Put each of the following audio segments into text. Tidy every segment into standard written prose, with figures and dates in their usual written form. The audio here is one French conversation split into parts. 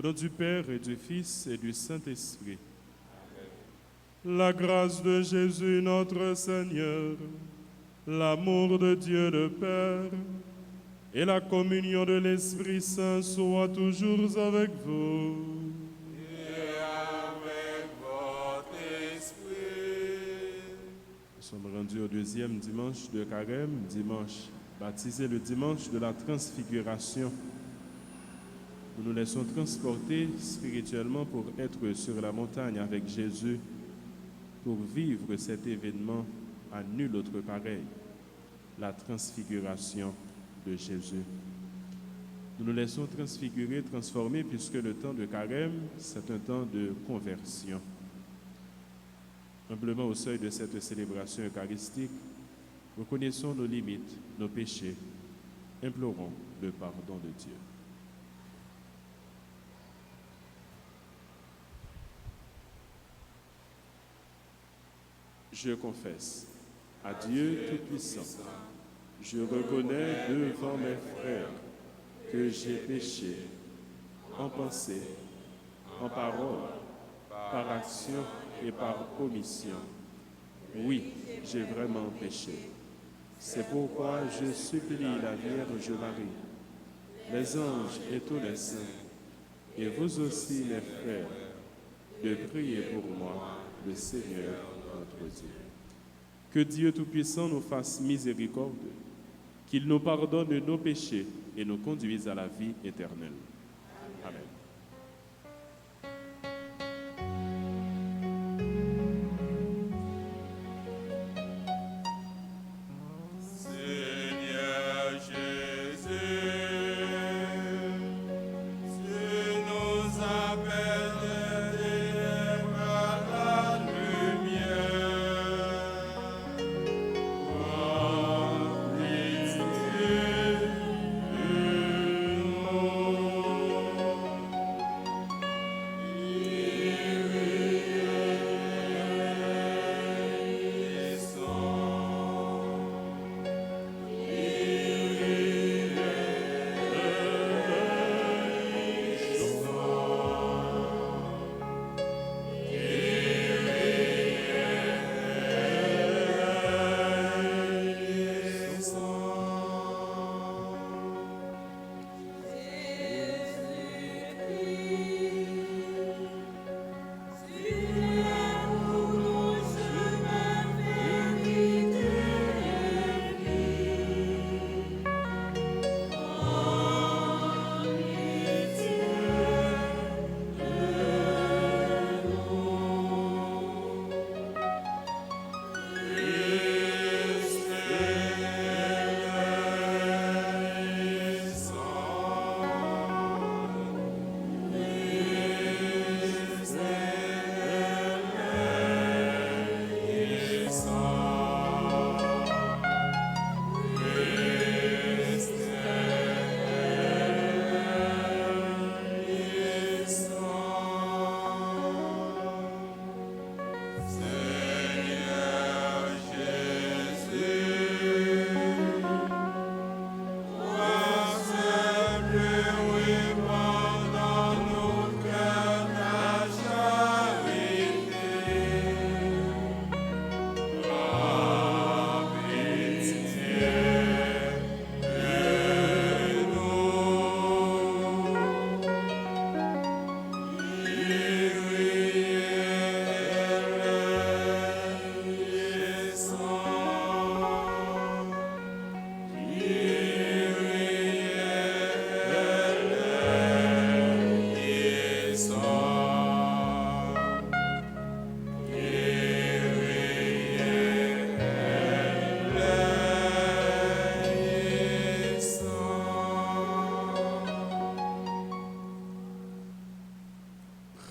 nom du Père et du Fils et du Saint-Esprit. La grâce de Jésus notre Seigneur, l'amour de Dieu le Père et la communion de l'Esprit Saint soient toujours avec vous. Et avec votre esprit. Nous sommes rendus au deuxième dimanche de Carême, dimanche baptisé le dimanche de la transfiguration. Nous nous laissons transporter spirituellement pour être sur la montagne avec Jésus, pour vivre cet événement à nul autre pareil, la transfiguration de Jésus. Nous nous laissons transfigurer, transformer, puisque le temps de Carême, c'est un temps de conversion. Humblement au seuil de cette célébration eucharistique, reconnaissons nos limites, nos péchés, implorons le pardon de Dieu. Je confesse à Dieu Tout-Puissant, je reconnais devant mes frères que j'ai péché en pensée, en parole, par action et par omission. Oui, j'ai vraiment péché. C'est pourquoi je supplie la Vierge Marie, les anges et tous les saints, et vous aussi, mes frères, de prier pour moi, le Seigneur notre Dieu. Que Dieu Tout-Puissant nous fasse miséricorde, qu'il nous pardonne nos péchés et nous conduise à la vie éternelle. Amen.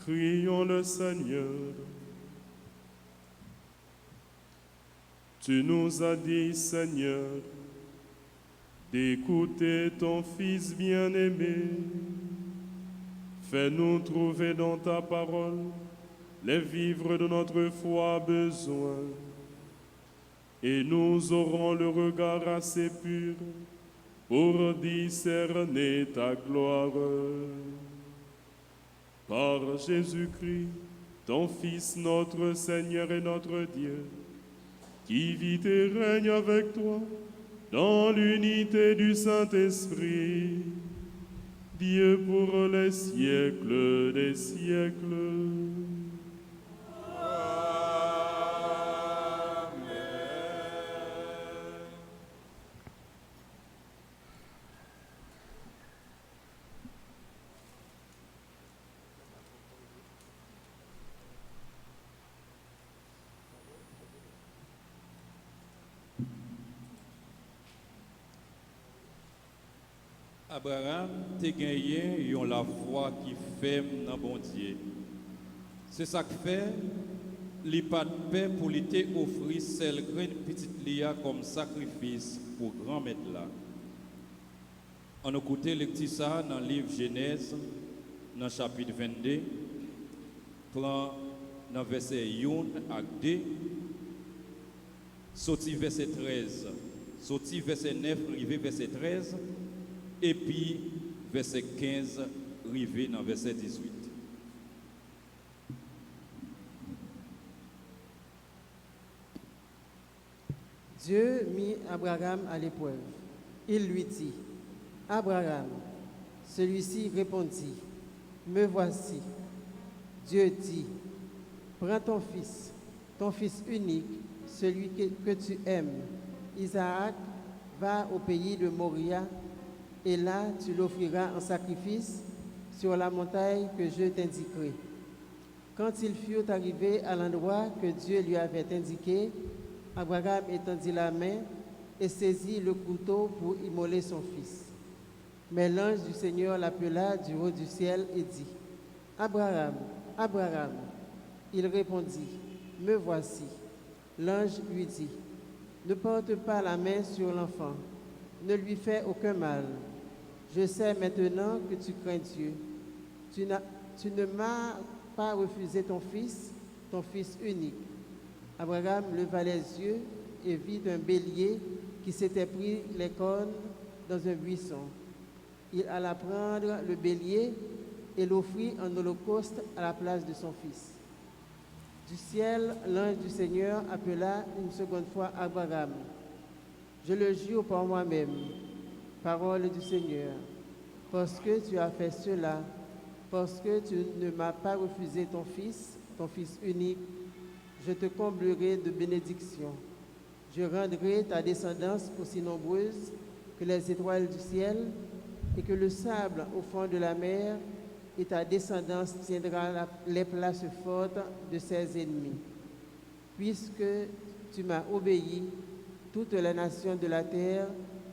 Prions le Seigneur. Tu nous as dit, Seigneur, d'écouter ton Fils bien-aimé. Fais-nous trouver dans ta parole les vivres de notre foi besoin. Et nous aurons le regard assez pur pour discerner ta gloire. Par Jésus-Christ, ton Fils, notre Seigneur et notre Dieu, qui vit et règne avec toi dans l'unité du Saint-Esprit, Dieu pour les siècles des siècles. Abraham te gagné yon la foi qui ferme dans bon Dieu. C'est ça que fait, li pas de paix pour lui te offrir celle graine petite lia comme sacrifice pour grand maître là. On écoute lecture ça dans le livre Genèse, dans le chapitre 22, prend dans verset 1 à 2, sorti verset 13, sorti verset 9, arrivé verset 13, et puis verset 15, arrivé dans verset 18. Dieu mit Abraham à l'épreuve. Il lui dit, Abraham, celui-ci répondit, me voici. Dieu dit, prends ton fils unique, celui que tu aimes, Isaac, va au pays de Moria, et là tu l'offriras en sacrifice sur la montagne que je t'indiquerai. Quand ils furent arrivés à l'endroit que Dieu lui avait indiqué, Abraham étendit la main et saisit le couteau pour immoler son fils. Mais l'ange du Seigneur l'appela du haut du ciel et dit, Abraham, Abraham. Il répondit, me voici. L'ange lui dit, ne porte pas la main sur l'enfant, ne lui fais aucun mal. Je sais maintenant que tu crains Dieu. Tu ne m'as pas refusé ton fils unique. Abraham leva les yeux et vit un bélier qui s'était pris les cornes dans un buisson. Il alla prendre le bélier et l'offrit en holocauste à la place de son fils. Du ciel, l'ange du Seigneur appela une seconde fois Abraham. Je le jure par moi-même, parole du Seigneur, parce que tu as fait cela, parce que tu ne m'as pas refusé ton fils unique, je te comblerai de bénédictions. Je rendrai ta descendance aussi nombreuse que les étoiles du ciel et que le sable au fond de la mer, et ta descendance tiendra les places fortes de ses ennemis. Puisque tu m'as obéi, toutes les nations de la terre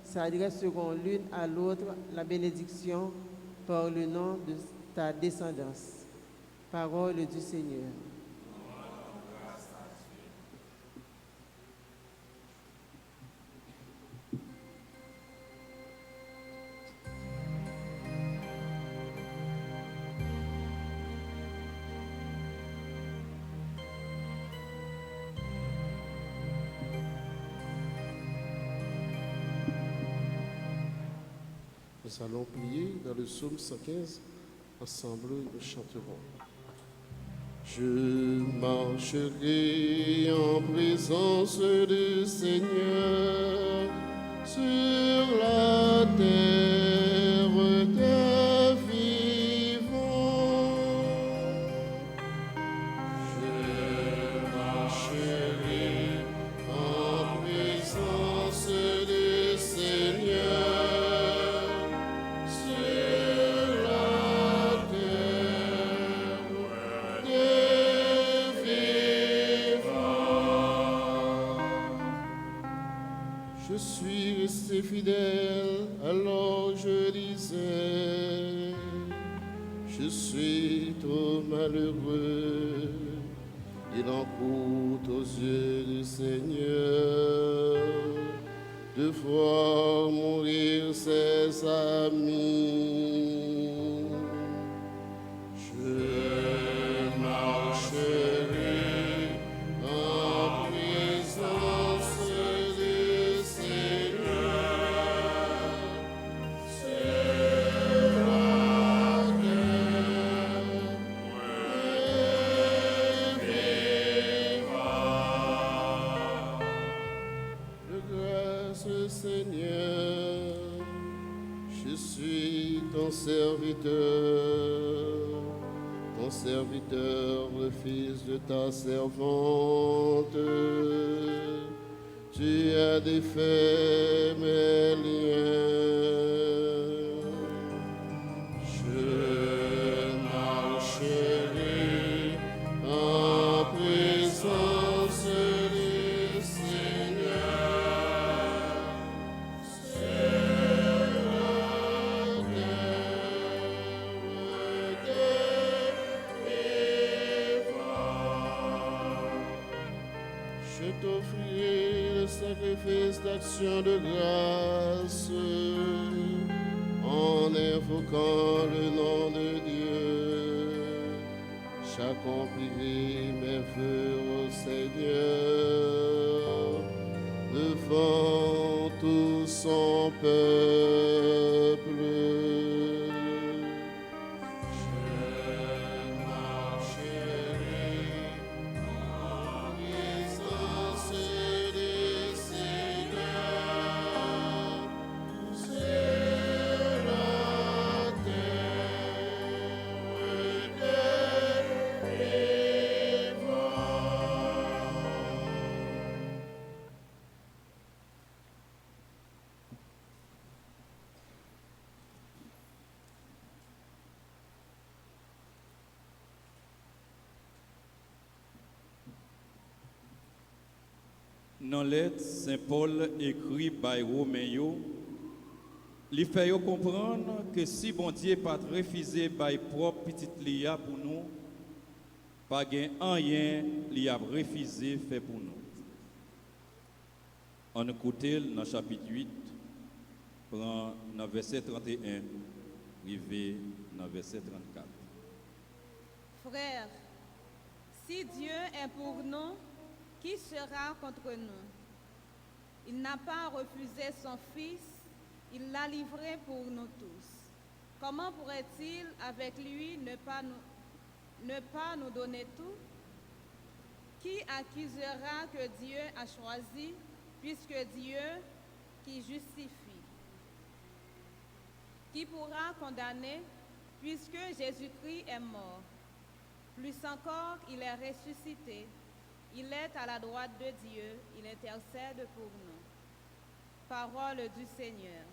s'adresseront l'une à l'autre la bénédiction par le nom de ta descendance. Parole du Seigneur. Nous allons prier dans le psaume 115. Ensemble, nous chanterons. Je marcherai en présence du Seigneur sur la terre des vivants. Je marcherai en présence du Seigneur. Je suis resté fidèle, alors je disais, je suis trop malheureux, il en coûte aux yeux du Seigneur de voir mourir ses amis. Je marcherai en présence du Seigneur sur la terre Je suis ton serviteur, le fils de ta servante. Tu as défait mes liens. Je marcherai en présence du Seigneur. Sur la terre des vivants. Je t'offrirai le sacrifice d'action de grâce en invoquant le nom de Dieu. J'accomplirai mes vœux au Seigneur devant tout son peuple. Je marcherai en présence du Seigneur sur la terre des vivants. Dans lettre, Saint Paul écrit par Romain, il fait yo comprendre que si bon Dieu pas refusé par propre petite lia pour nous, pas gain rien li a refusé fait pour nous. On écoute dans chapitre 8, prend dans verset 31, arrivé dans verset 34. Frères, si Dieu est pour nous, qui sera contre nous? Il n'a pas refusé son Fils, il l'a livré pour nous tous. Comment pourrait-il avec lui ne pas nous donner tout? Qui accusera que Dieu a choisi, puisque Dieu qui justifie? Qui pourra condamner, puisque Jésus-Christ est mort? Plus encore, il est ressuscité. Il est à la droite de Dieu, il intercède pour nous. Parole du Seigneur.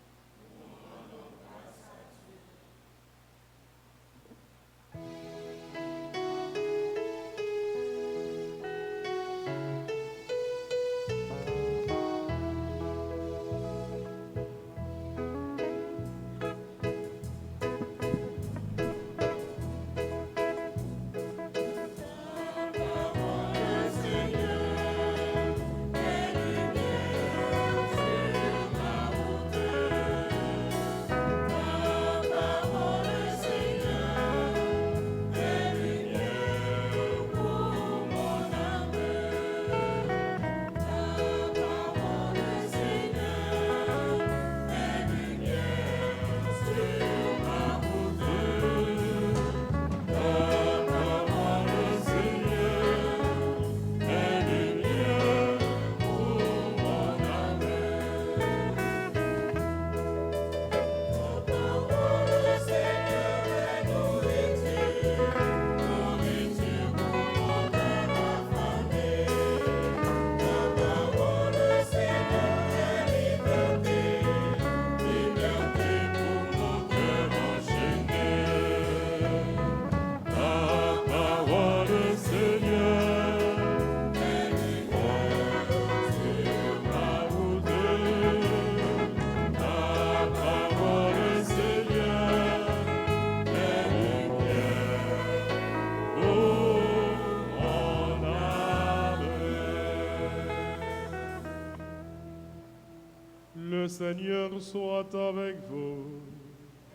Le Seigneur soit avec vous.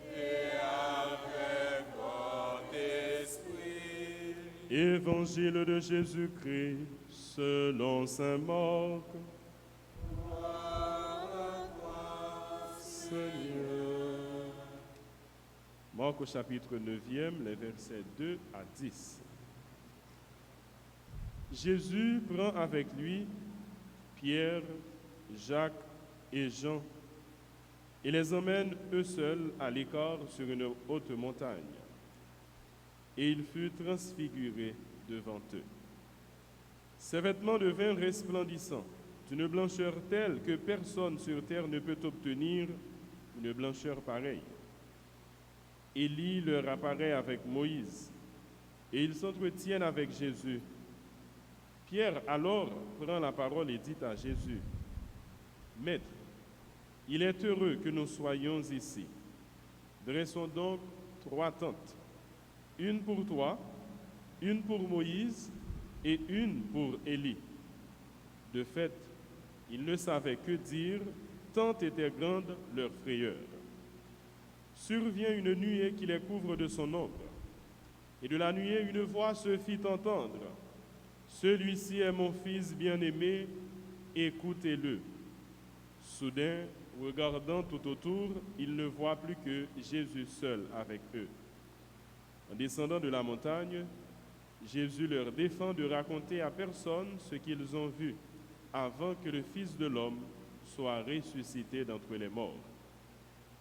Et avec votre esprit. Évangile de Jésus-Christ selon saint Marc. Seigneur. Marc au chapitre 9e, les versets 2 à 10. Jésus prend avec lui Pierre, Jacques et Jean et les emmène eux seuls à l'écart sur une haute montagne. Et il fut transfiguré devant eux. Ses vêtements devinrent resplendissants, d'une blancheur telle que personne sur terre ne peut obtenir une blancheur pareille. Élie leur apparaît avec Moïse, et ils s'entretiennent avec Jésus. Pierre alors prend la parole et dit à Jésus, « Maître, il est heureux que nous soyons ici. Dressons donc 3 tentes, une pour toi, une pour Moïse et une pour Élie. » De fait, ils ne savaient que dire, tant était grande leur frayeur. Survient une nuée qui les couvre de son ombre, et de la nuée une voix se fit entendre. Celui-ci est mon fils bien-aimé, écoutez-le. Soudain, regardant tout autour, ils ne voient plus que Jésus seul avec eux. En descendant de la montagne, Jésus leur défend de raconter à personne ce qu'ils ont vu avant que le Fils de l'homme soit ressuscité d'entre les morts.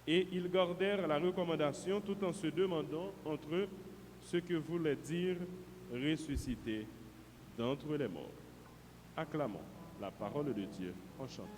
Et ils gardèrent la recommandation tout en se demandant entre eux ce que voulait dire ressuscité d'entre les morts. Acclamons la parole de Dieu en chantant.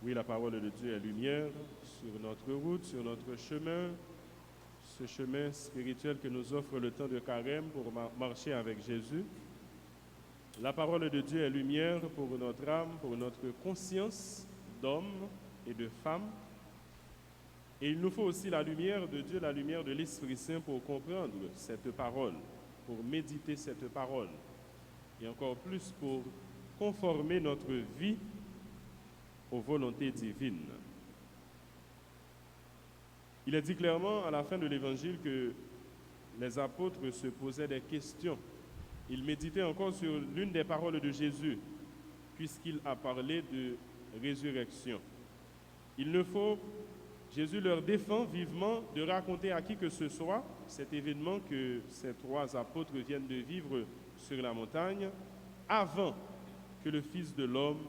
Oui, la parole de Dieu est lumière sur notre route, sur notre chemin, ce chemin spirituel que nous offre le temps de carême pour marcher avec Jésus. La parole de Dieu est lumière pour notre âme, pour notre conscience d'homme et de femme. Et il nous faut aussi la lumière de Dieu, la lumière de l'Esprit Saint pour comprendre cette parole, pour méditer cette parole, et encore plus pour conformer notre vie aux volontés divines. Il est dit clairement à la fin de l'Évangile que les apôtres se posaient des questions. Ils méditaient encore sur l'une des paroles de Jésus, puisqu'il a parlé de résurrection. Jésus leur défend vivement de raconter à qui que ce soit cet événement que ces 3 apôtres viennent de vivre sur la montagne, avant que le Fils de l'homme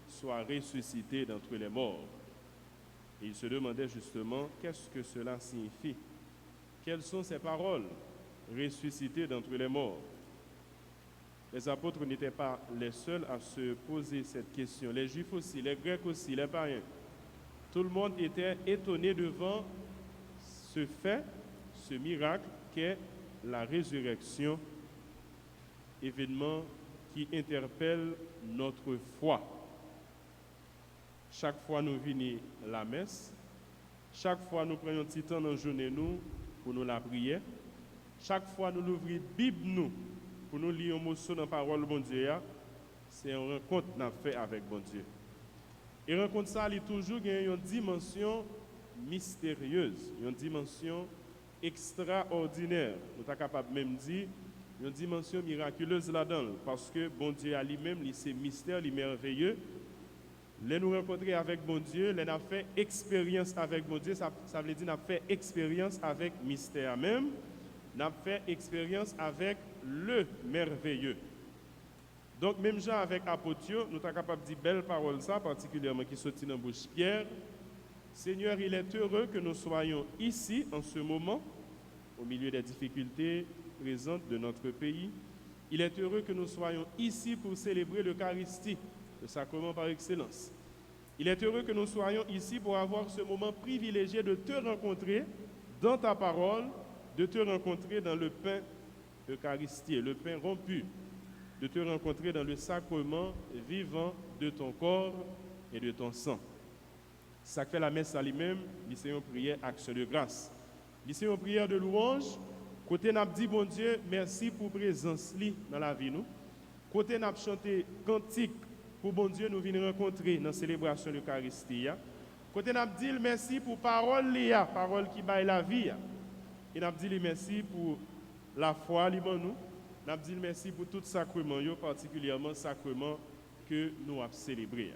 soit ressuscité d'entre les morts. Et il se demandait justement qu'est-ce que cela signifie. Quelles sont ces paroles, ressuscité d'entre les morts? Les apôtres n'étaient pas les seuls à se poser cette question. Les Juifs aussi, les Grecs aussi, les païens. Tout le monde était étonné devant ce fait, ce miracle qu'est la résurrection, événement qui interpelle notre foi. Chaque fois nous venons à la messe, chaque fois nous prenons un petit temps dans la journée nous pour nous la prière, chaque fois nous ouvrons la Bible nous pour nous lire un morceau dans la parole de bon Dieu, c'est une rencontre qu'on a fait avec bon Dieu. Et rencontre ça, il y a toujours une dimension mystérieuse, une dimension extraordinaire. Nous sommes capables même de dire une dimension miraculeuse là-dedans, parce que bon Dieu à lui-même, c'est mystère, il est merveilleux. Les nous rencontrer avec bon Dieu, les nous fait expérience avec bon Dieu, ça veut dire nous fait expérience avec mystère même, nous fait expérience avec le merveilleux. Donc même genre avec Apotio, nous sommes capables de dire belle parole ça, particulièrement qui sortit dans la bouche Pierre. Seigneur, il est heureux que nous soyons ici en ce moment, au milieu des difficultés présentes de notre pays. Il est heureux que nous soyons ici pour célébrer l'Eucharistie, le sacrement par excellence. Il est heureux que nous soyons ici pour avoir ce moment privilégié de te rencontrer dans ta parole, de te rencontrer dans le pain eucharistique, le pain rompu, de te rencontrer dans le sacrement vivant de ton corps et de ton sang. Ça fait la messe à lui-même, c'est une prière action de grâce. C'est une prière de louange. Côté n'a dit bon Dieu, merci pour présence li dans la vie nous. Côté n'a chanté cantique pour bon Dieu nous venir rencontrer dans la célébration de l'Eucharistie. Côté n'a dit merci pour parole lia, parole qui baille la vie. Et n'a dit merci pour la foi liban nous. N'a dit merci pour tout sacrement, particulièrement sacrement que nous avons célébré.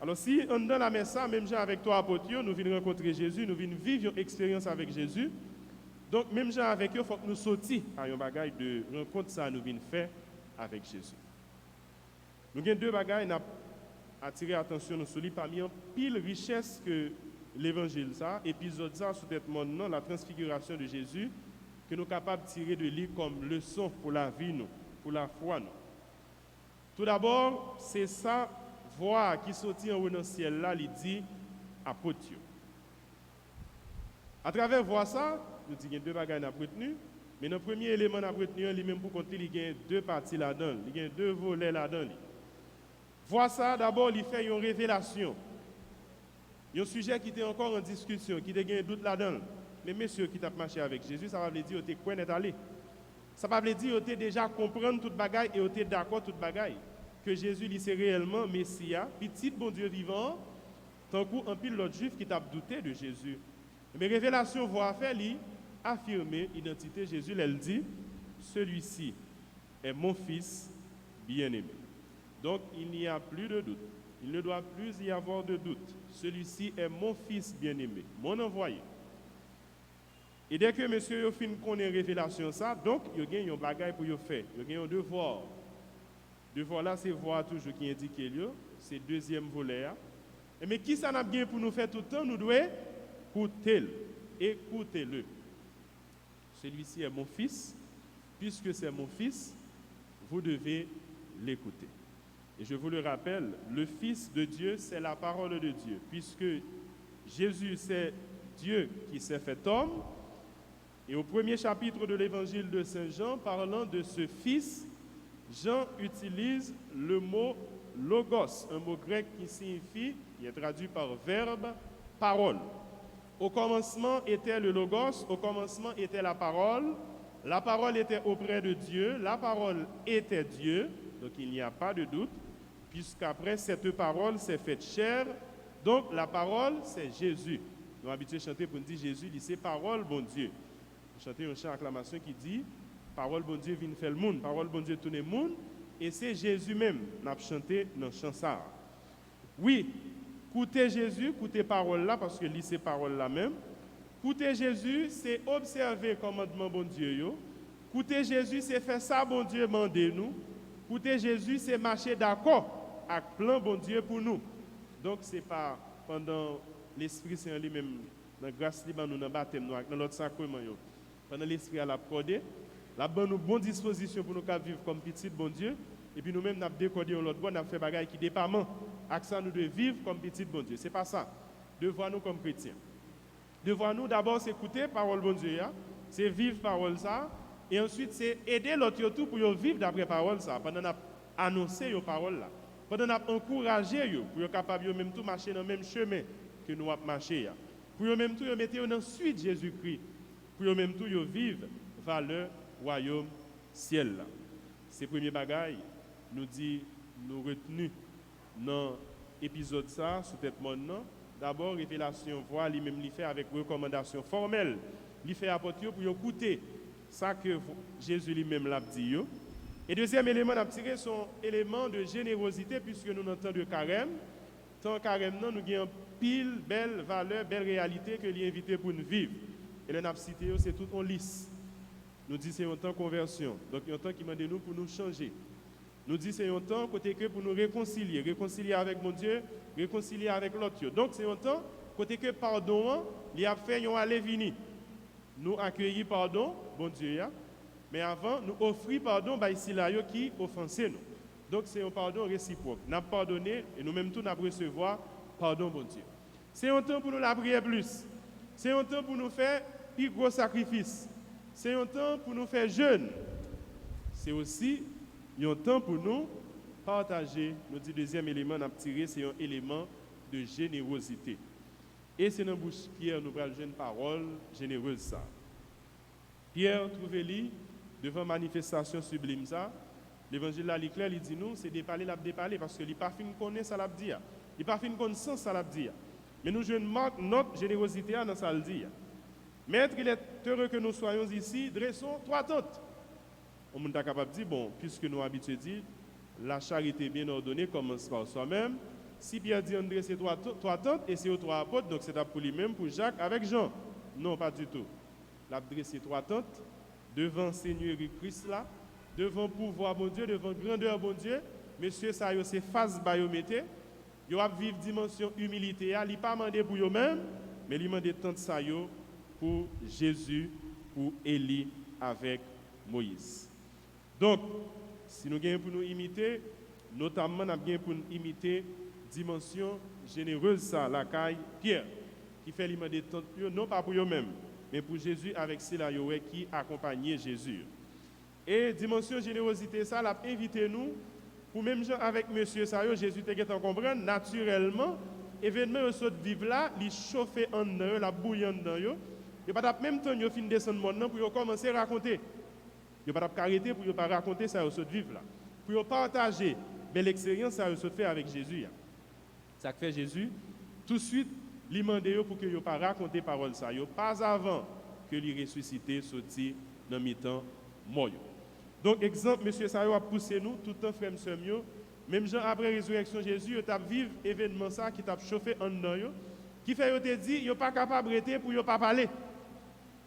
Alors si on donne la messe, même gens avec toi apôtre, nous venons rencontrer Jésus, nous venons vivre une expérience avec Jésus. Donc même gens avec eux, il faut que nous sortions à un bagage de rencontre ça nous venons faire avec Jésus. Nous avons deux bagages qui attiré attention sur lui parmi un pile richesse que l'évangile ça, épisode ça sous tête maintenant la transfiguration de Jésus que nous sommes capables de tirer de lui comme leçon pour la vie nous, pour la foi nous. Tout d'abord, c'est ça voix qui sortit en haut dans le ciel là, il dit apôtre. À travers voix ça, nous disons qu'il y a deux bagages à retenir, mais le premier élément à retenir lui-même pour compter, il y a deux parties là-dedans, il y a deux volets là-dedans. Voir ça, d'abord, il fait une révélation. Il y a un sujet qui était encore en discussion, qui a un doute là-dedans. Les messieurs qui ont marché avec Jésus, ça veut dire qu'ils étaient allés. Ça veut dire qu'ils étaient déjà comprendre toute bagaille et ils étaient d'accord toute bagaille. Que Jésus, il c'est réellement Messia, petit bon Dieu vivant, tant qu'un pile l'autre juif qui t'a douté de Jésus. Mais révélation voit faire, lui, affirmer l'identité de Jésus, elle dit, celui-ci est mon fils bien-aimé. Donc, il n'y a plus de doute. Il ne doit plus y avoir de doute. Celui-ci est mon fils bien-aimé, mon envoyé. Et dès que monsieur fin connaît révélation ça, donc il y a un bagage pour faire. Il y a un devoir. Devoir là, c'est voir toujours qui indique c'est deuxième volet. Mais qui ça n'a bien pour nous faire tout le temps? Nous devons écouter-le. Écoutez-le. Celui-ci est mon fils. Puisque c'est mon fils, vous devez l'écouter. Et je vous le rappelle, le Fils de Dieu, c'est la parole de Dieu. Puisque Jésus, c'est Dieu qui s'est fait homme. Et au premier chapitre de l'évangile de Saint Jean, parlant de ce Fils, Jean utilise le mot logos, un mot grec qui signifie, qui est traduit par verbe, parole. Au commencement était le logos, au commencement était la parole était auprès de Dieu, la parole était Dieu, donc il n'y a pas de doute. Puisqu'après cette parole s'est faite chair, donc la parole c'est Jésus. Nous sommes habitués à chanter pour nous dire Jésus, il c'est parole bon Dieu. Nous chantons un chant d'acclamation qui dit parole bon Dieu vient faire le monde, parole bon Dieu tourne le monde, et c'est Jésus même nous avons chanté dans le chant ça. Oui, écoutez Jésus, écoutez parole là parce que lit ces paroles là même. Écoutez Jésus, c'est observer commandement bon Dieu. Écoutez Jésus, c'est faire ça bon Dieu mandé nous. Écoutez Jésus, c'est marcher d'accord avec plan bon Dieu pour nous. Donc, ce n'est pas pendant l'Esprit Saint lui-même, dans la grâce libre, nous dans le baptême, dans l'autre sacrement, pendant l'Esprit à la codé, la bonne disposition pour nous vivre comme petit bon Dieu, et puis nous-mêmes, nous avons décodé l'autre bois, nous avons fait des choses qui dépendent. Avec ça, nous devons vivre comme petit bon Dieu. Ce n'est pas ça. Devant nous comme chrétiens. Devant nous, d'abord, c'est écouter parole bon Dieu, c'est vivre parole ça, et ensuite, c'est aider l'autre tout pour vivre d'après parole ça, pendant qu'on a annoncé les paroles là. Pendant qu'on a encouragé pour être capable de même tout marcher dans le même chemin que nous avons marché. Pour eux même tout mettre dans suite Jésus-Christ. Pour eux même tout vivre valeur royaume ciel. Ces premiers bagailles nous dit nous retenus dans l'épisode ça sous tête maintenant. D'abord révélation voix lui-même lui fait avec recommandation formelle. Lui fait apporter pour écouter ça que Jésus lui-même l'a dit. Et deuxième élément à tirer son élément de générosité puisque nous entendons de carême. Tant carême nous avons pile belle valeur, belle réalité que lui invité pour nous vivre. Et le n'a cité c'est tout en lisse. Nous dit c'est un temps conversion. Donc il y a un temps qui demande nous pour nous changer. Nous dit c'est un temps côté que pour nous réconcilier avec mon Dieu, réconcilier avec l'autre. Donc c'est un temps côté que pardon, il a fait un aller-venir. Nous accueillir pardon, bon Dieu, mais avant, nous offrir pardon à ici là qui offensé nous. Donc c'est un pardon réciproque. Nous avons pardonné et nous-mêmes tous nous avons recevoir pardon, bon Dieu. C'est un temps pour nous la prier plus. C'est un temps pour nous faire plus gros sacrifices. C'est un temps pour nous faire jeûne. C'est aussi un temps pour nous partager. Nous dit deuxième élément à tirer, c'est un élément de générosité. Et c'est dans la bouche Pierre, nous prenons une parole généreuse ça. Pierre, trouvez-le devant manifestation sublime ça. L'évangile là, il est clair, il dit nous, c'est déparler, l'a déparler, parce que il pas fin connaître ça l'a dire. Il pas fin connaître sens ça l'a dire. Mais nous je marque notre générosité dans ça le dire. Maître, il est heureux que nous soyons ici, dressons 3 tentes. On est capable de dire, bon, puisque nous habitués dire, la charité bien ordonnée commence par soi-même. Si Pierre dit on dresse 3 tentes, et c'est aux 3 apôtres, donc c'est pour lui-même, pour Jacques, avec Jean. Non, pas du tout. Il a dressé 3 tentes devant Seigneur Christ là, devant pouvoir bon Dieu, devant grandeur bon Dieu. Monsieur, ça c'est face bayomete. Yo a vivre dimension humilité, il pas mandé pour eux-mêmes, mais il mandé tant ça yo pour Jésus, pour Élie avec Moïse. Donc, si nous gagnons pour nous imiter, notamment nous gagnons pour nous imiter dimension généreuse ça, la caille Pierre, qui fait lui demander tant non pas pour eux-mêmes, mais pour Jésus avec cela qui accompagnait Jésus. Et dimension générosité ça, l'a invité nous pour même gens avec monsieur Sayo, Jésus te comprendre naturellement, événement se vivre là, il chauffer en eux, la bouillir dans eux. Il pas même temps yo fin descendre maintenant pour commencer à raconter. Il pas arrêter pour pas raconter ça se vivre là. Pour partager belle expérience ça se fait avec Jésus. Ça fait Jésus tout de suite lui demander pour que yo pas raconter parole ça yo pas avant que lui ressuscité sorti dans mi-temps mort. Donc, exemple, M. Sayo a poussé nous, tout le temps, frère M. Même gens après la résurrection de Jésus, ils ont vécu événement ça qui t'a chauffé en nous, qui fait qu'ils te dit, ils ne sont pas capables de rester pour ne pas parler.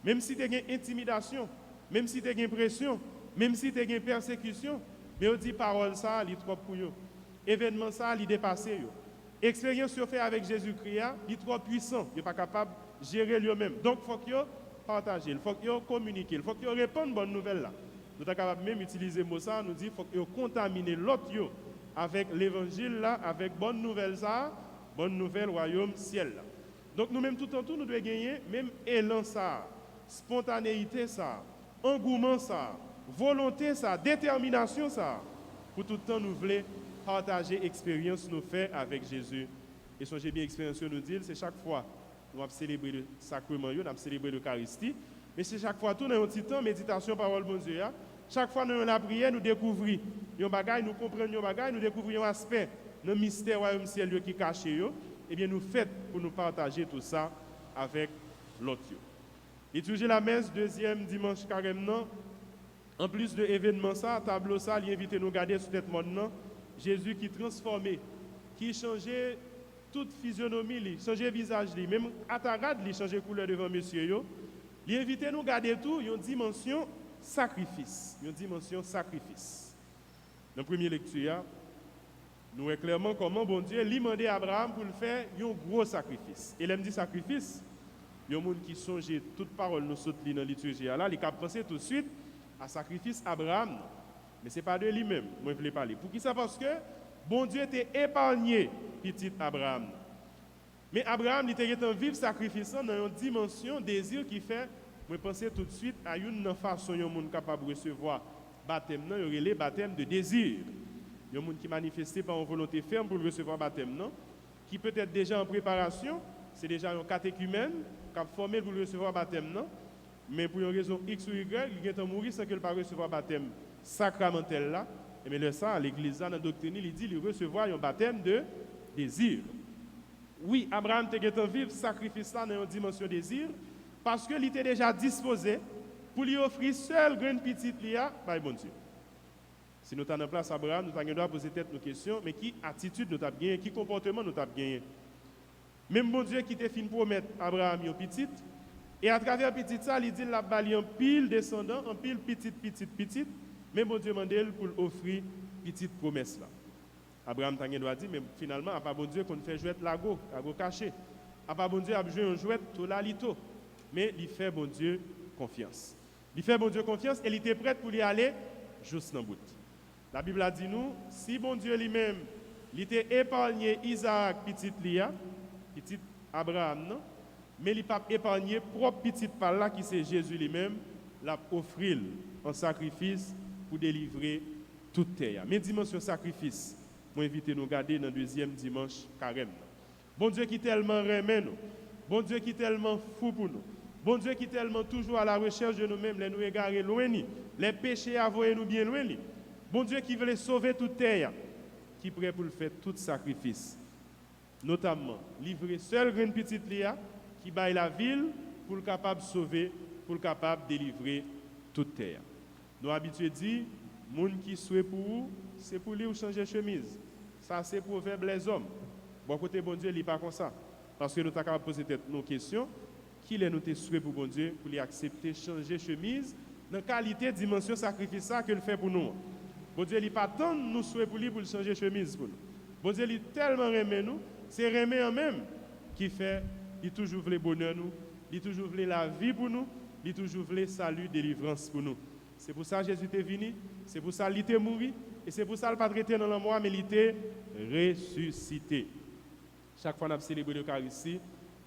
Même si tu as une intimidation, même si tu as une pression, même si tu as une persécution, mais ils dit parole ça, il est trop pour eux. Événement ça, il dépasse eux. Expérience qu'ils fait avec Jésus-Christ, il est trop puissant, ils ne sont pas capables de gérer eux-mêmes. Donc, il faut qu'ils partagent, il faut qu'ils communiquent, il faut qu'ils répondent aux bonnes nouvelles là. Nous sommes capables même d'utiliser le mot ça, nous dit qu'il faut que contaminer l'autre avec l'évangile là, avec bonne nouvelle ça, bonne nouvelle royaume ciel là. Donc nous-mêmes tout en tout, nous devons gagner même élan ça, spontanéité ça, engouement ça, volonté ça, détermination ça, pour tout le temps nous voulons partager l'expérience nous fait avec Jésus. Et songez bien l'expérience nous dit, c'est chaque fois nous avons célébré le sacrement, nous avons célébré l'Eucharistie, mais c'est chaque fois tout dans un petit temps méditation parole bon Dieu. Chaque fois nous la prière, nous découvrons un bagage, nous comprenons un bagage, nous découvrons un aspect dans le mystère royaume ciel qui est caché. Et bien nous faisons pour nous partager tout ça avec l'autre. Étudier la messe deuxième dimanche carrément. En plus de l'événement ça, tableau ça, il invite nous garder sur tête monde Jésus qui transformé, qui changeait toute physionomie, changeait visage même atarade, changeait couleur devant monsieur. Il invite nous garder tout, une dimension sacrifice. Une dimension sacrifice. Dans la première lecture, nous voyons clairement comment bon Dieu lui demandé à Abraham pour le faire un gros sacrifice. Et il dit sacrifice, il y a des gens qui songent toute parole nous saute dans la liturgie là, il a pensé tout de suite à sacrifice Abraham. Mais ce n'est pas de lui-même, moi je voulais parler. Pour qui ça? Parce que bon Dieu était épargné petit Abraham. Mais Abraham il était un vivre sacrifice dans une dimension désir qui fait moi penser tout de suite à une façon un monde capable de recevoir baptême non, il y aurait le baptême de désir. Il y a un monde qui manifesté par une volonté ferme pour recevoir baptême non, qui peut être déjà en préparation, c'est déjà un catéchumène qui a formé pour recevoir baptême non, mais pour une raison X ou Y, il est mourir sans qu'il ne recevoir baptême sacramentel là, et mais le ça l'église dans la doctrine, il dit il recevoir un baptême de désir. Oui, Abraham était en vivre sacrifice là dans une dimension désir. Parce qu'il était déjà disposé pour lui offrir seul grain petite lia, par bon Dieu. Si nous sommes en place Abraham, nous avons poser tête nos questions, mais qui attitude nous avons gagné, qui comportement nous avons gagné. Même bon Dieu qui était fin promettre Abraham une petite, et à travers petite ça, il dit la bali en pile descendant, en pile petite, mais bon Dieu demande pour offrir petite promesse là. Abraham t'a dit, mais finalement, à pas bon Dieu qu'on fait jouer lago caché. À pas bon Dieu a joué un jouet tout la lito. Mais il fait bon Dieu confiance. Il fait bon Dieu confiance et il était prêt pour y aller juste dans le bout. La Bible a dit nous, si bon Dieu lui-même, il était épargné Isaac, petit Lia, petit Abraham, non? Mais il n'a pas épargné propre petite par là qui c'est Jésus lui-même, l'a offrir en sacrifice pour délivrer toute terre. Mais dimension sacrifice, moi invite nous garder dans le deuxième dimanche carême. Bon Dieu qui tellement remet nous, bon Dieu qui tellement fou pour nous. Bon Dieu qui est tellement toujours à la recherche de nous-mêmes, les nous égarer loin, les péchés avoués nous bien loin. Bon Dieu qui veut sauver toute terre, qui est prêt pour le faire tout sacrifice. Notamment, livrer seul grain petite Léa, qui baille la ville pour le capable de sauver, pour le capable de délivrer toute terre. Nous habitués dit, monde qui souhaite pour vous, c'est pour lui ou changer chemise. Ça c'est proverbe les hommes. Bon côté bon Dieu, il n'est pas comme ça. Parce que nous avons capable de poser nos questions. Qui est nous souhait pour bon Dieu pour lui accepter changer chemise dans la qualité dimension sacrifice ça que le fait pour nous. Bon Dieu il pas tant nous souhait pour lui pour changer chemise pour nous. Bon Dieu il tellement aimé nous, c'est aimer en même qui fait il toujours veut le bonheur nous, il toujours veut la vie pour nous, il toujours veut salut délivrance pour nous. C'est pour ça que Jésus est venu, c'est pour ça qu'il est mort et c'est pour ça qu'il n'a pas traité dans la mort mais il était ressuscité. Chaque fois qu'on a célébré l'Eucharistie,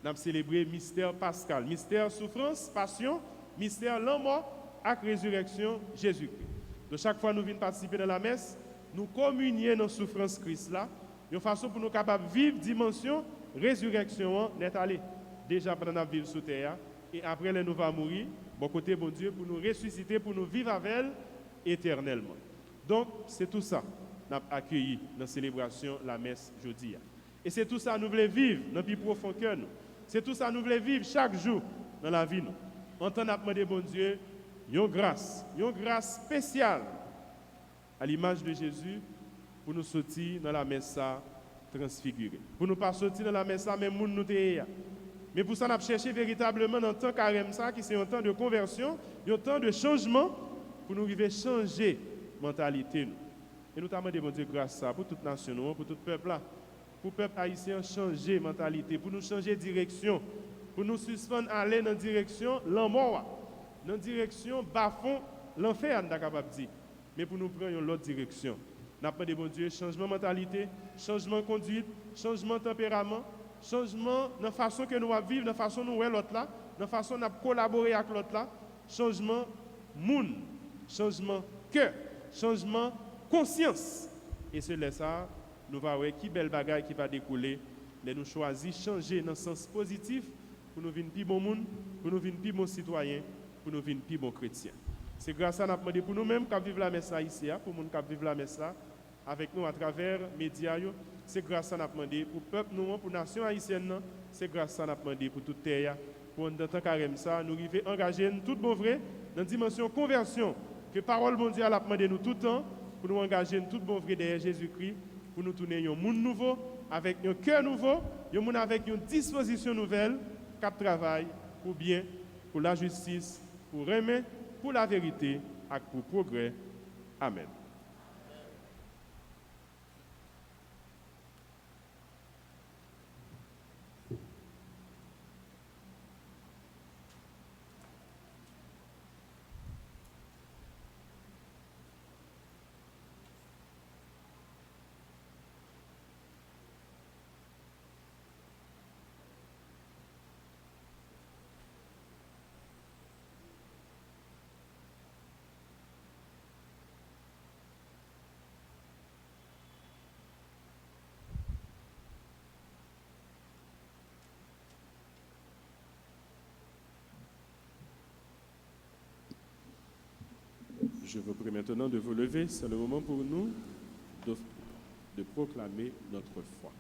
nous avons célébré le mystère pascal, mystère souffrance, passion, mystère la mort et résurrection Jésus-Christ. Donc chaque fois que nous venons participer dans la messe, nous communions dans la souffrance Christ là, de façon pour nous capables de vivre dimension résurrection n'est allé déjà pendant vivre sous terre et après nous va mourir, bon côté bon Dieu pour nous ressusciter, pour nous vivre avec elle éternellement. Donc c'est tout ça nous avons accueilli dans la célébration la messe jeudi. Et c'est tout ça nous voulons vivre dans le plus profond cœur nous. C'est tout ça nous voulons vivre chaque jour dans la vie nous. En tant que demandé bon Dieu, une grâce spéciale à l'image de Jésus pour nous sortir dans la messe transfigurée. Pour nous pas sortir dans la messe même monde nous t'ayons. Mais pour ça nous chercher véritablement dans temps carême ça qui c'est un temps de conversion, un temps de changement pour nous arriver changer mentalité nous. Et nous demandons bon Dieu grâce pour toute nation pour tout peuple là. Pour le peuple haïtien changer mentalité, pour nous changer direction, pour nous suspendre aller dans la direction l'amour, dans la direction bas-fond, l'enfer, on est capable de dire. Mais pour nous prendre l'autre direction. Nous avons demandé, bon Dieu, changement de mentalité, changement de conduite, changement de tempérament, changement de la façon que nous vivons, de la façon que nous voyons l'autre là, de la façon que nous collaborer avec l'autre là, changement monde, changement cœur, changement conscience. Et c'est là ça. Nous allons voir qui belle bagaille qui va découler. Nous choisir changer dans le sens positif pour nous devenir plus bon monde, pour nous devenir plus bon citoyen, pour nous devenir plus bon chrétien. C'est grâce à nous demandé pour nous-mêmes qui vivons la messe ici, pour nous qui vivons la messe avec nous à travers les médias. C'est grâce à nous demandé pour le peuple, nous, pour la nation haïtienne. C'est grâce à nous demandé pour toute terre. Pour nous temps carême ça, nous arriver engager tout bon vrai dans la dimension conversion que parole mondiale a demandé nous tout le temps pour nous engager tout bon vrai derrière Jésus-Christ. Pour nous tourner un monde nouveau, avec un cœur nouveau, un monde avec une disposition nouvelle, cap travail pour bien, pour la justice, pour aimer, pour la vérité et pour le progrès. Amen. Je vous prie maintenant de vous lever. C'est le moment pour nous de proclamer notre foi.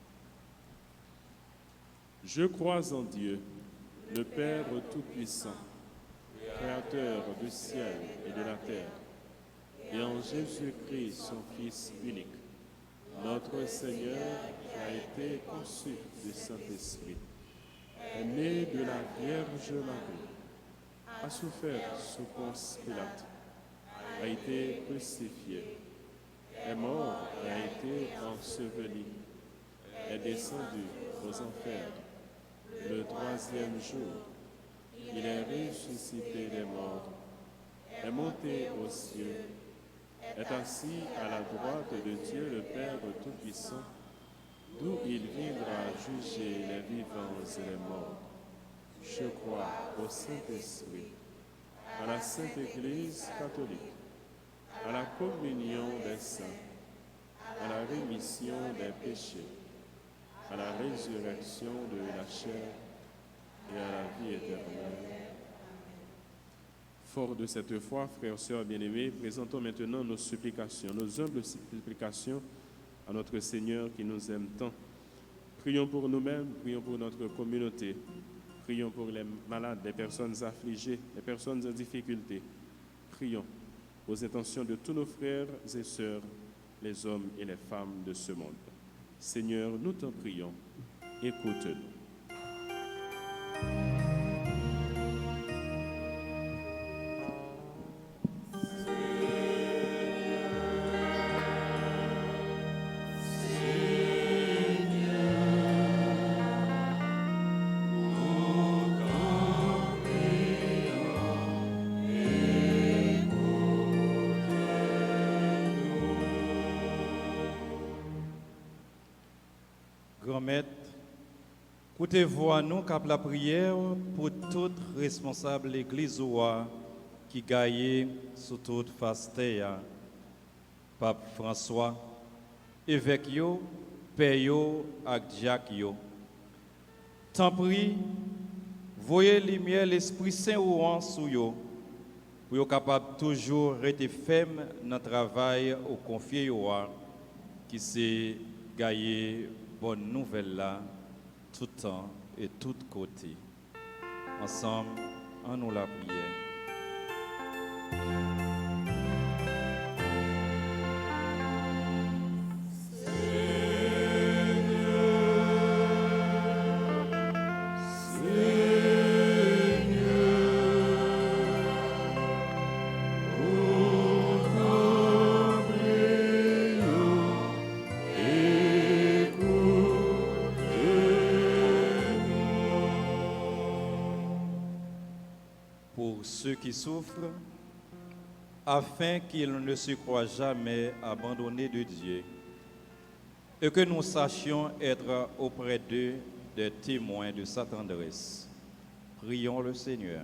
Je crois en Dieu, le Père Tout-Puissant, Créateur du ciel et de la terre, et en Jésus-Christ, son Fils unique, notre Seigneur qui a été conçu du Saint-Esprit, est né de la Vierge Marie, a souffert sous Ponce Pilate, a été crucifié, est mort et a été enseveli, est descendu aux enfers. Le troisième jour, il est ressuscité des morts, est monté aux cieux, est assis à la droite de Dieu le Père Tout-Puissant, d'où il viendra juger les vivants et les morts. Je crois au Saint-Esprit, à la Sainte Église catholique, à la communion des saints, à la rémission des péchés, à la résurrection de la chair et à la vie éternelle. Fort de cette foi, frères et sœurs bien-aimés, présentons maintenant nos supplications, nos humbles supplications à notre Seigneur qui nous aime tant. Prions pour nous-mêmes, prions pour notre communauté, prions pour les malades, les personnes affligées, les personnes en difficulté. Prions aux intentions de tous nos frères et sœurs, les hommes et les femmes de ce monde. Seigneur, nous t'en prions, écoute-nous. Grand Maître, écoutez-vous à nous cap la prière pour toute responsable l'église qui gagne sous toute face terre. Pape François, évêque yo, père yo, ak diacre yo. Tant prie, voyez lumière l'Esprit Saint ou en sous yo, pour yo capable toujours rester ferme dans le travail au confié yo qui c'est gagner bonne nouvelle là tout temps et tout côté. Ensemble, en nous la prière. Pour ceux qui souffrent, afin qu'ils ne se croient jamais abandonnés de Dieu et que nous sachions être auprès d'eux des témoins de sa tendresse. Prions le Seigneur.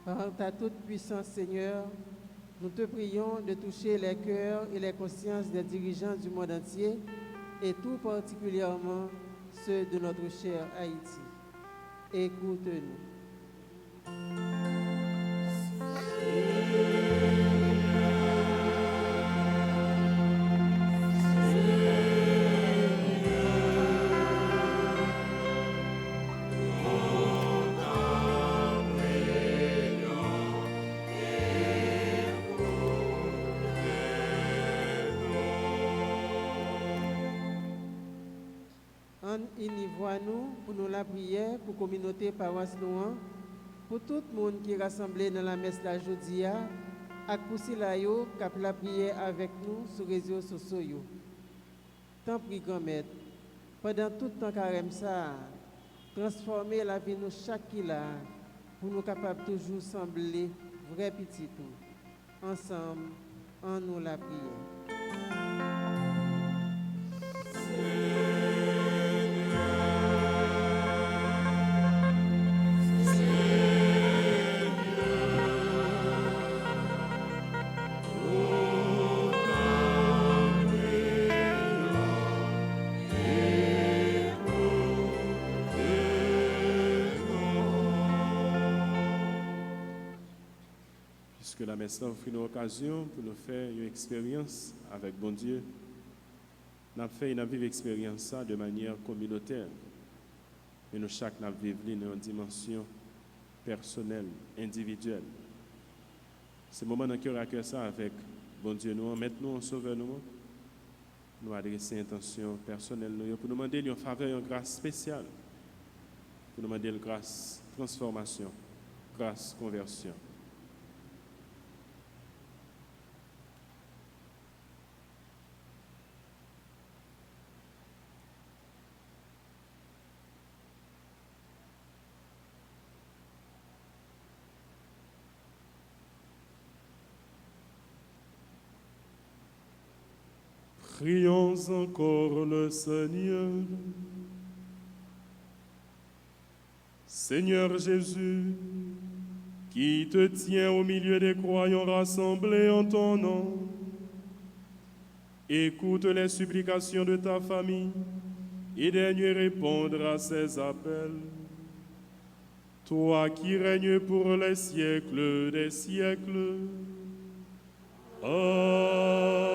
Par ta toute puissance, Seigneur, nous te prions de toucher les cœurs et les consciences des dirigeants du monde entier et tout particulièrement ceux de notre cher Haïti. Écoute-nous. Univoi-nous pour nous la prière, pour la communauté paroisse Noan, pour tout le monde qui est rassemblé dans la messe d'aujourd'hui, et pour Silayo qui a la prière avec nous sur les réseaux sociaux. Tant pis, grand-maître, pendant tout le temps carême ça, transformer la vie de nous chaque là, pour nous capables toujours sembler vrai petit tout. Ensemble, en nous la prière. Puisque la messe offre une occasion pour nous faire une expérience avec bon Dieu, nous avons fait une vive expérience de manière communautaire. Mais nous chaque nous vivons dans une dimension personnelle, individuelle. C'est le moment dans cœur à cœur ça avec bon Dieu, nous maintenant en sauveur nous adresser une intention personnelle pour nous demander une faveur, une grâce spéciale, pour nous demander une grâce transformation, grâce conversion. Prions encore le Seigneur. Seigneur Jésus, qui te tiens au milieu des croyants rassemblés en ton nom, écoute les supplications de ta famille et daigne répondre à ses appels. Toi qui règnes pour les siècles des siècles. Amen.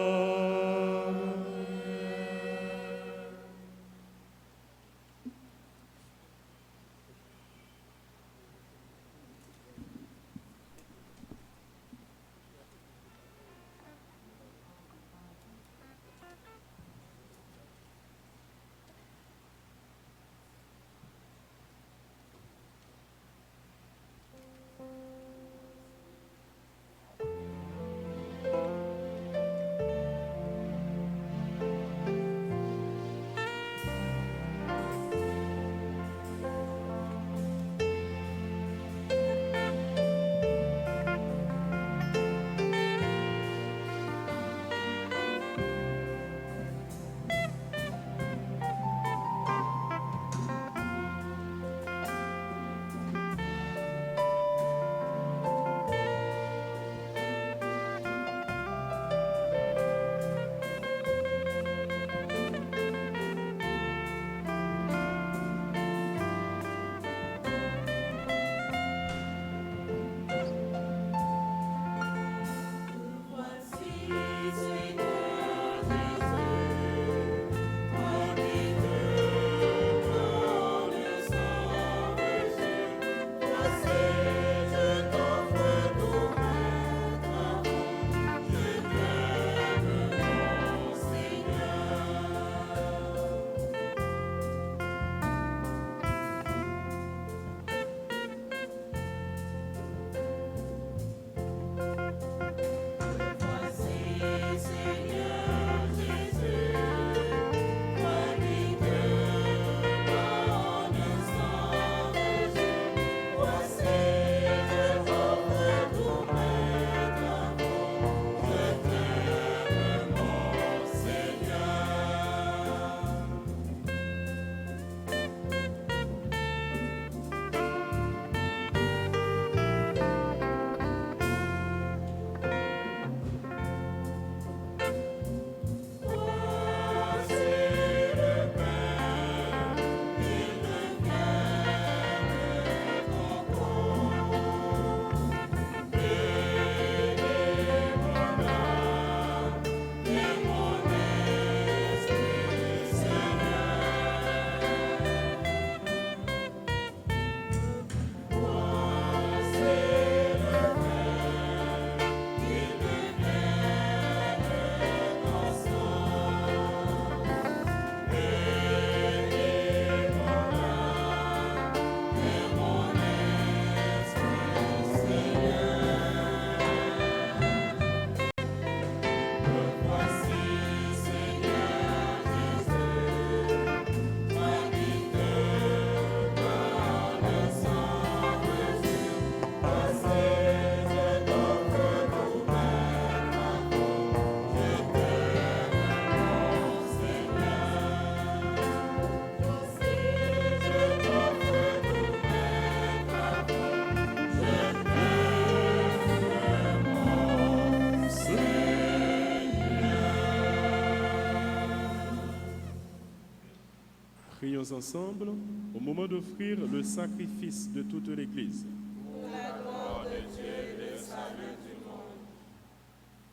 Prions ensemble au moment d'offrir le sacrifice de toute l'Église.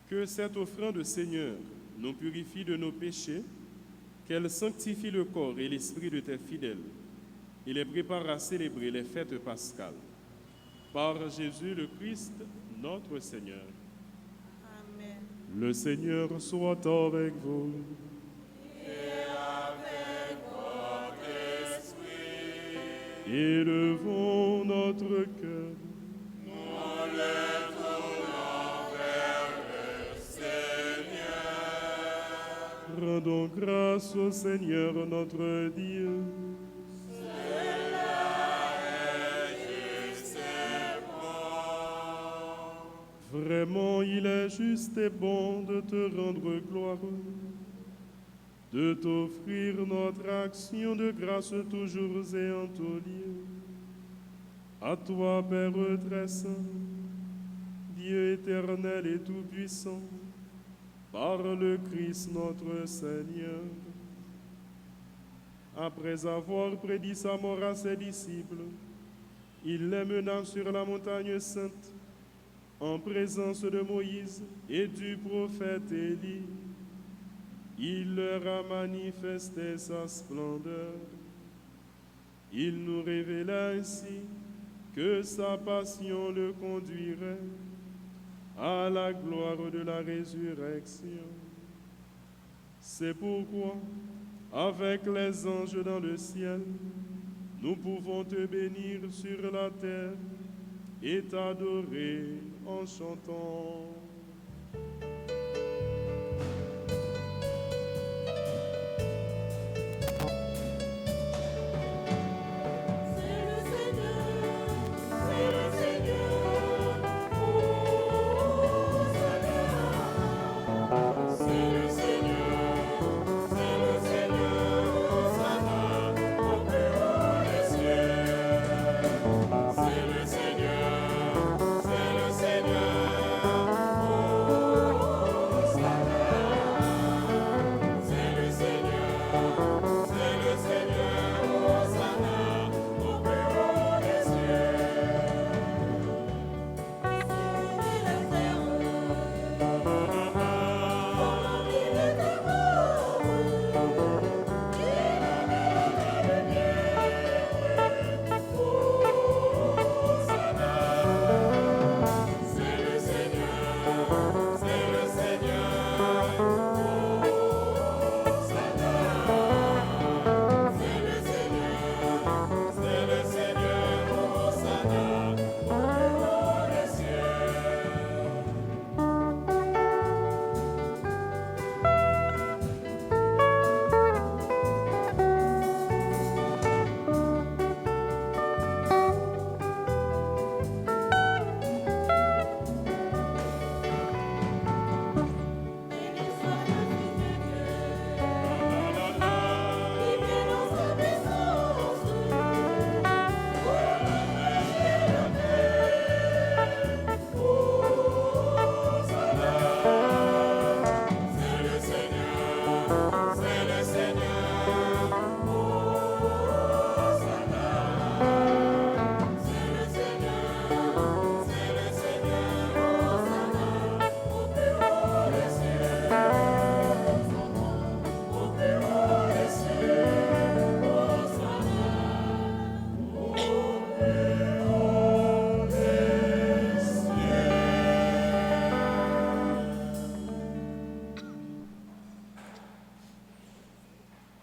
Que cette offrande, Seigneur, nous purifie de nos péchés, qu'elle sanctifie le corps et l'esprit de tes fidèles et les prépare à célébrer les fêtes pascales. Par Jésus le Christ, notre Seigneur. Amen. Le Seigneur soit avec vous. Élevons notre cœur. Nous le tournons vers le Seigneur. Rendons grâce au Seigneur notre Dieu. Cela est juste et bon. Vraiment, il est juste et bon de te rendre gloire de t'offrir notre action de grâce toujours et en tout lieu. À toi, Père très saint, Dieu éternel et tout-puissant, par le Christ notre Seigneur. Après avoir prédit sa mort à ses disciples, il les mena sur la montagne sainte, en présence de Moïse et du prophète Élie. Il leur a manifesté sa splendeur. Il nous révéla ainsi que sa passion le conduirait à la gloire de la résurrection. C'est pourquoi, avec les anges dans le ciel, nous pouvons te bénir sur la terre et t'adorer en chantant.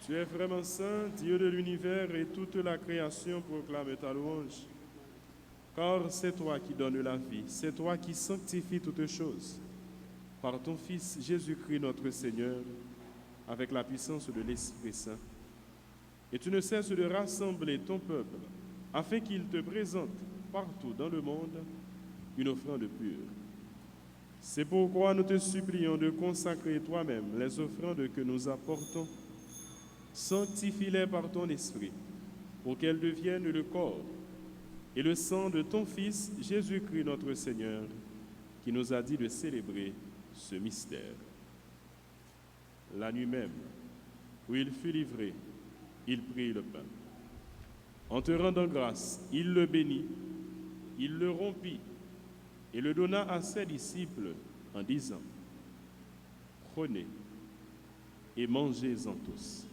Tu es vraiment saint, Dieu de l'univers, et toute la création proclame ta louange. Car c'est toi qui donnes la vie, c'est toi qui sanctifies toutes choses. Par ton Fils Jésus-Christ notre Seigneur, avec la puissance de l'Esprit Saint. Et tu ne cesses de rassembler ton peuple, afin qu'il te présente partout dans le monde une offrande pure. C'est pourquoi nous te supplions de consacrer toi-même les offrandes que nous apportons. Sanctifie-les par ton esprit, pour qu'elles deviennent le corps et le sang de ton Fils Jésus-Christ notre Seigneur, qui nous a dit de célébrer ce mystère. La nuit même, où il fut livré, il prit le pain. En te rendant grâce, il le bénit, il le rompit et le donna à ses disciples en disant : Prenez et mangez-en tous.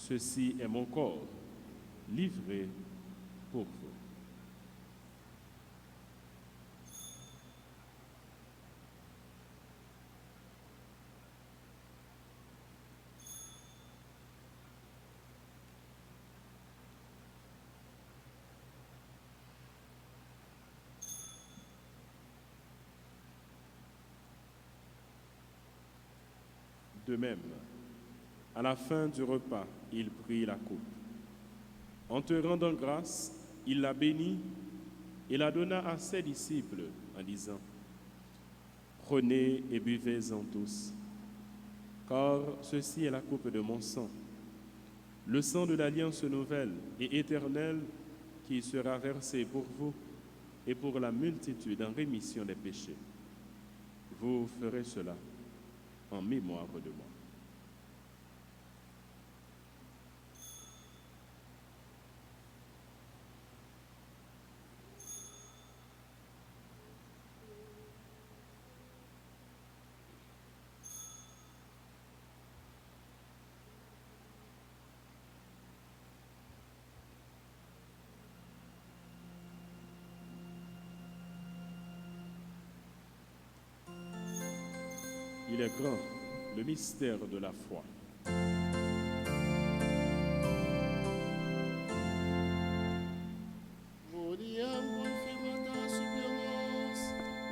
Ceci est mon corps, livré pour vous. De même, à la fin du repas, il prit la coupe. En te rendant grâce, il la bénit et la donna à ses disciples en disant : Prenez et buvez-en tous. car ceci est la coupe de mon sang, le sang de l'alliance nouvelle et éternelle qui sera versé pour vous et pour la multitude en rémission des péchés. Vous ferez cela en mémoire de moi. Il est grand, le mystère de la foi. Gloriam confirmata super nos,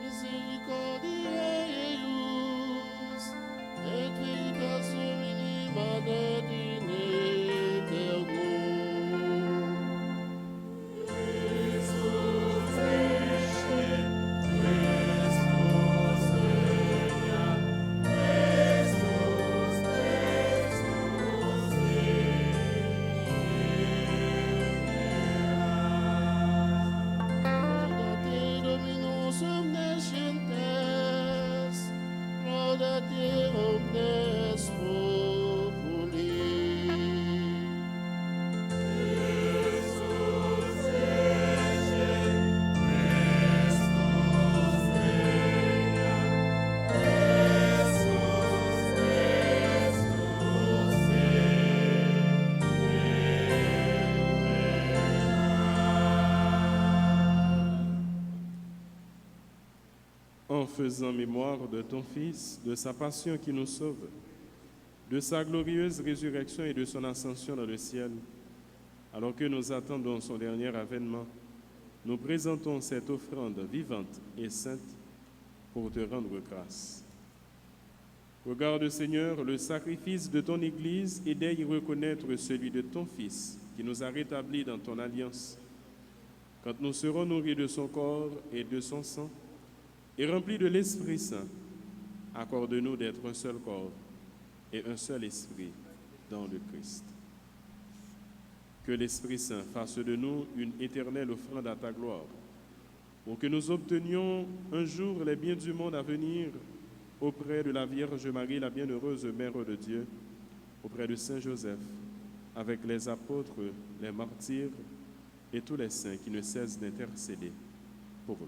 misericordia eius, et veritas homini manet in aeternum. Laudate Dominus omnes gentes, laudate omnes populi. En faisant mémoire de ton Fils, de sa passion qui nous sauve, de sa glorieuse résurrection et de son ascension dans le ciel, alors que nous attendons son dernier avènement, nous présentons cette offrande vivante et sainte pour te rendre grâce. Regarde, Seigneur, le sacrifice de ton Église et d'y reconnaître celui de ton Fils qui nous a rétablis dans ton alliance. Quand nous serons nourris de son corps et de son sang, et remplis de l'Esprit Saint, accorde-nous d'être un seul corps et un seul esprit dans le Christ. Que l'Esprit Saint fasse de nous une éternelle offrande à ta gloire, pour que nous obtenions un jour les biens du monde à venir auprès de la Vierge Marie, la bienheureuse Mère de Dieu, auprès de Saint Joseph, avec les apôtres, les martyrs et tous les saints qui ne cessent d'intercéder pour nous.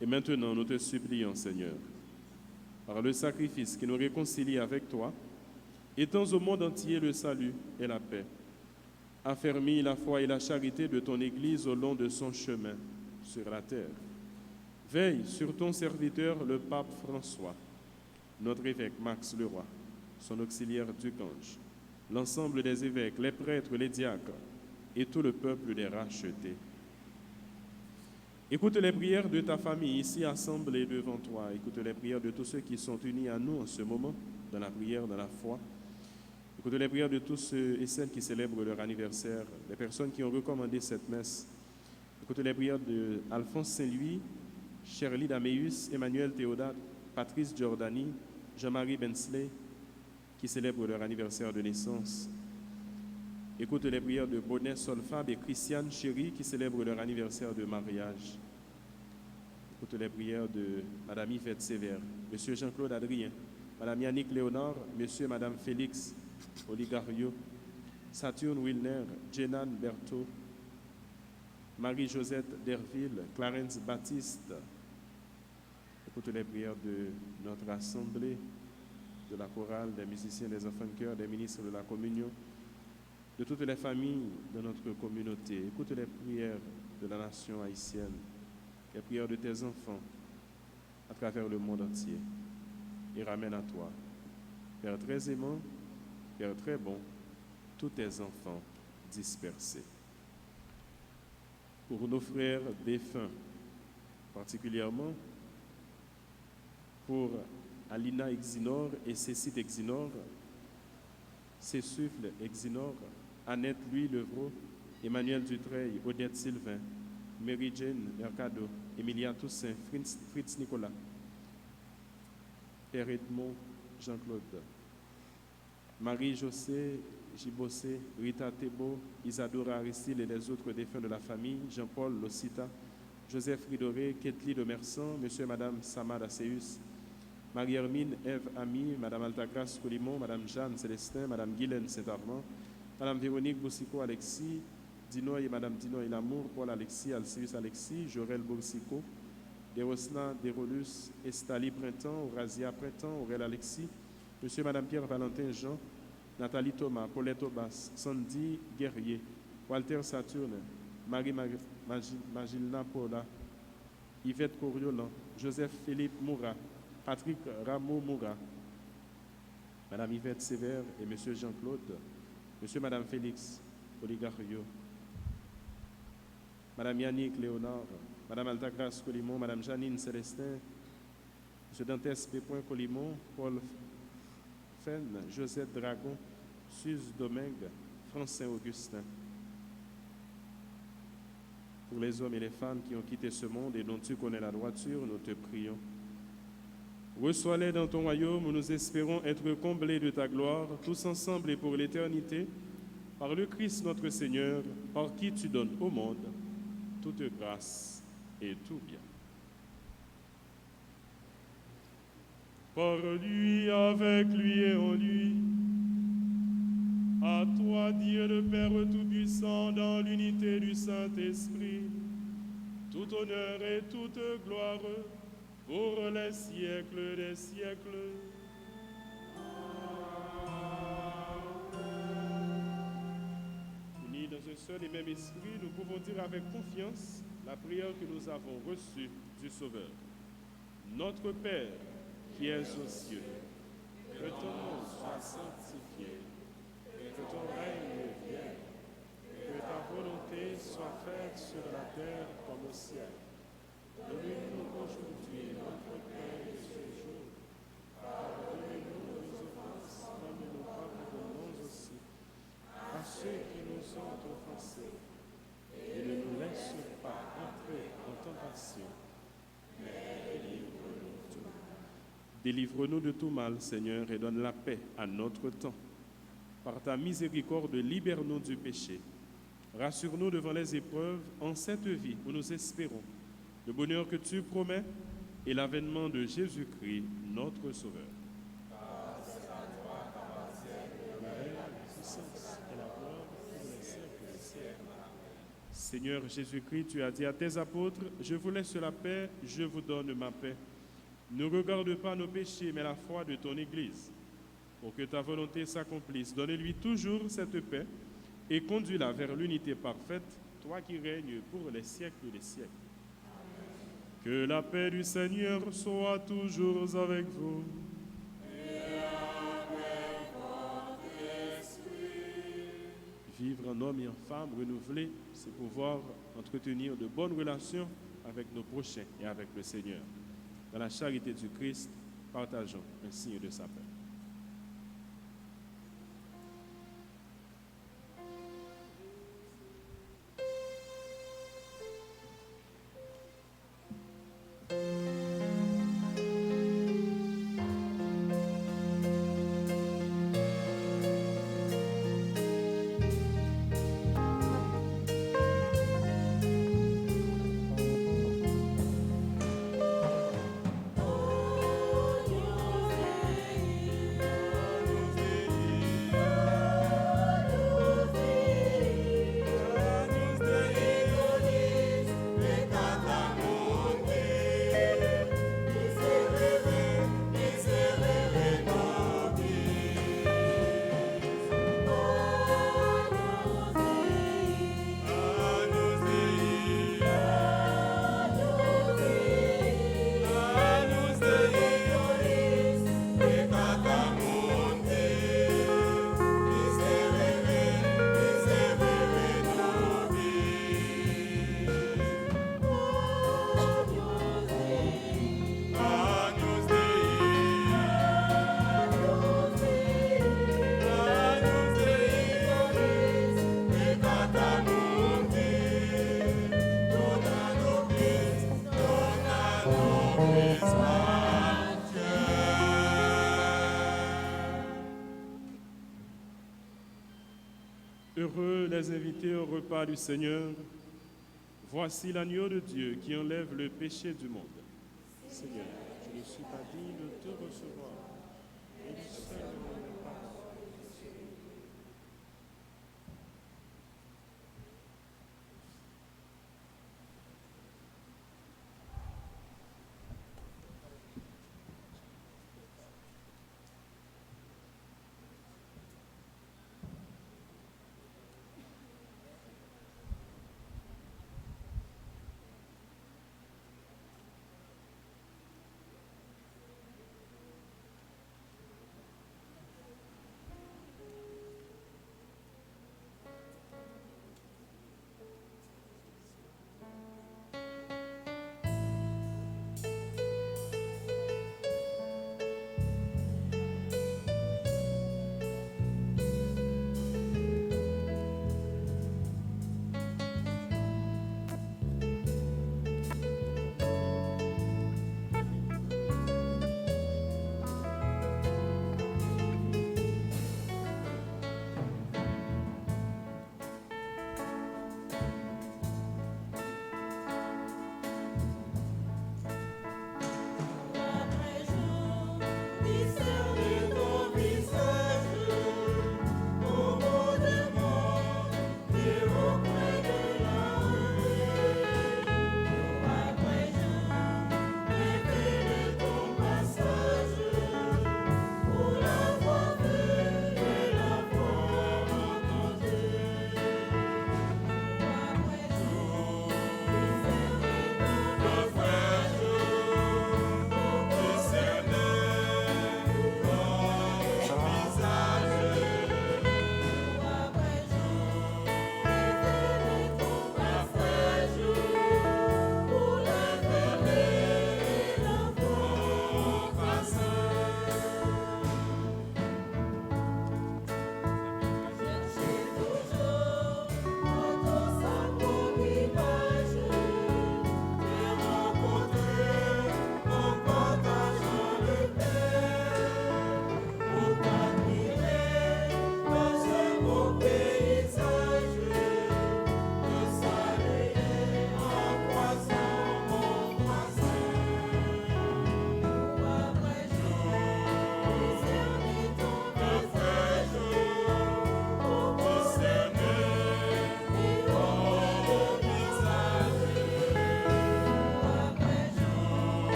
Et maintenant, nous te supplions, Seigneur, par le sacrifice qui nous réconcilie avec toi, étends au monde entier le salut et la paix. Affermis la foi et la charité de ton Église au long de son chemin sur la terre. Veille sur ton serviteur, le pape François, notre évêque Max Leroy, son auxiliaire Ducange, l'ensemble des évêques, les prêtres, les diacres et tout le peuple des rachetés. Écoute les prières de ta famille ici assemblée devant toi. Écoute les prières de tous ceux qui sont unis à nous en ce moment, dans la prière, dans la foi. Écoute les prières de tous ceux et celles qui célèbrent leur anniversaire, les personnes qui ont recommandé cette messe. Écoute les prières d'Alphonse Saint-Louis, Shirley Daméus, Emmanuel Théodate, Patrice Giordani, Jean-Marie Bensley, qui célèbrent leur anniversaire de naissance. Écoute les prières de Bonnet Solfab et Christiane Chéry qui célèbrent leur anniversaire de mariage. Écoute les prières de Madame Yvette Sévère, Monsieur Jean-Claude Adrien, Madame Yannick Léonard, Monsieur et Madame Félix Oligario, Saturne Wilner, Jenan Berthaud, Marie-Josette Derville, Clarence Baptiste. Écoute les prières de notre assemblée, de la chorale, des musiciens, des enfants de chœur, des ministres de la communion, de toutes les familles de notre communauté. Écoute les prières de la nation haïtienne, les prières de tes enfants à travers le monde entier. Et ramène à toi, Père très aimant, Père très bon, tous tes enfants dispersés. Pour nos frères défunts, particulièrement pour Alina Exinor et Cécile Exinor, Césuffle Exinor, Annette Louis Levrault, Emmanuel Dutreil, Odette Sylvain, Mary-Jane Mercado, Emilia Toussaint, Fritz Nicolas, Père Edmond, Jean-Claude. Marie-José Gibossé, Rita Thébault, Isadora Aristide et les autres défunts de la famille, Jean-Paul Locita, Joseph Ridoré, Ketli de Mersan, Monsieur et Madame Samad Asseus, Marie-Hermine Ève Ami, Madame Altagrace Colimon, Madame Jeanne Célestin, Madame Guylaine Saint-Armand, Madame Véronique Boussico Alexis, Dinoy et Madame Dinoy Lamour, Paul Alexis, Alcius Alexis, Jorel Boussico, Derosna Derolus, Estali Printemps, Aurazia Printemps, Aurel Alexis, Monsieur et Madame Pierre Valentin Jean, Nathalie Thomas, Paulette Aubas, Sandy Guerrier, Walter Saturne, Marie Magilna Paula, Yvette Coriolan, Joseph Philippe Moura, Patrick Rameau Moura, Madame Yvette Sévère et Monsieur Jean-Claude, Monsieur et Madame Félix Oligario, Madame Yannick Léonard, Madame Altagrace Colimon, Madame Janine Célestin, Monsieur Dantès Pépoin Colimon, Paul Fenn, Josette Dragon, Suze Domingue, Francin Augustin. Pour les hommes et les femmes qui ont quitté ce monde et dont tu connais la droiture, nous te prions. Reçois-les dans ton royaume où nous espérons être comblés de ta gloire, tous ensemble et pour l'éternité, par le Christ notre Seigneur, par qui tu donnes au monde toute grâce et tout bien. Par lui, avec lui et en lui, à toi, Dieu le Père Tout-Puissant, dans l'unité du Saint-Esprit, tout honneur et toute gloire pour les siècles des siècles. Unis dans un seul et même esprit, nous pouvons dire avec confiance la prière que nous avons reçue du Sauveur. Notre Père, qui es aux cieux, que ton nom soit sanctifié, que ton règne vienne, que ta volonté soit faite sur la terre comme au ciel. Donne-nous aujourd'hui notre pain de ce jour. Pardonnez-nous nos offenses, comme nous pardonnons aussi à ceux qui nous ont offensés. Et ne nous laisse pas entrer en tentation, mais délivre-nous de tout mal. Délivre-nous de tout mal, Seigneur, et donne la paix à notre temps. Par ta miséricorde, libère-nous du péché. Rassure-nous devant les épreuves en cette vie où nous espérons le bonheur que tu promets et l'avènement de Jésus-Christ, notre Sauveur. C'est à toi qu'appartiennent la puissance et la gloire pour les siècles des siècles. Seigneur Jésus-Christ, tu as dit à tes apôtres, je vous laisse la paix, je vous donne ma paix. Ne regarde pas nos péchés, mais la foi de ton Église. Pour que ta volonté s'accomplisse, donne-lui toujours cette paix et conduis-la vers l'unité parfaite, toi qui règnes pour les siècles des siècles. Que la paix du Seigneur soit toujours avec vous. Et avec votre esprit. Vivre en homme et en femme renouvelés, c'est pouvoir entretenir de bonnes relations avec nos prochains et avec le Seigneur. Dans la charité du Christ, partageons un signe de sa paix. Heureux les invités au repas du Seigneur. Voici l'agneau de Dieu qui enlève le péché du monde. Seigneur, je ne suis pas digne de te recevoir. Et du seul nom de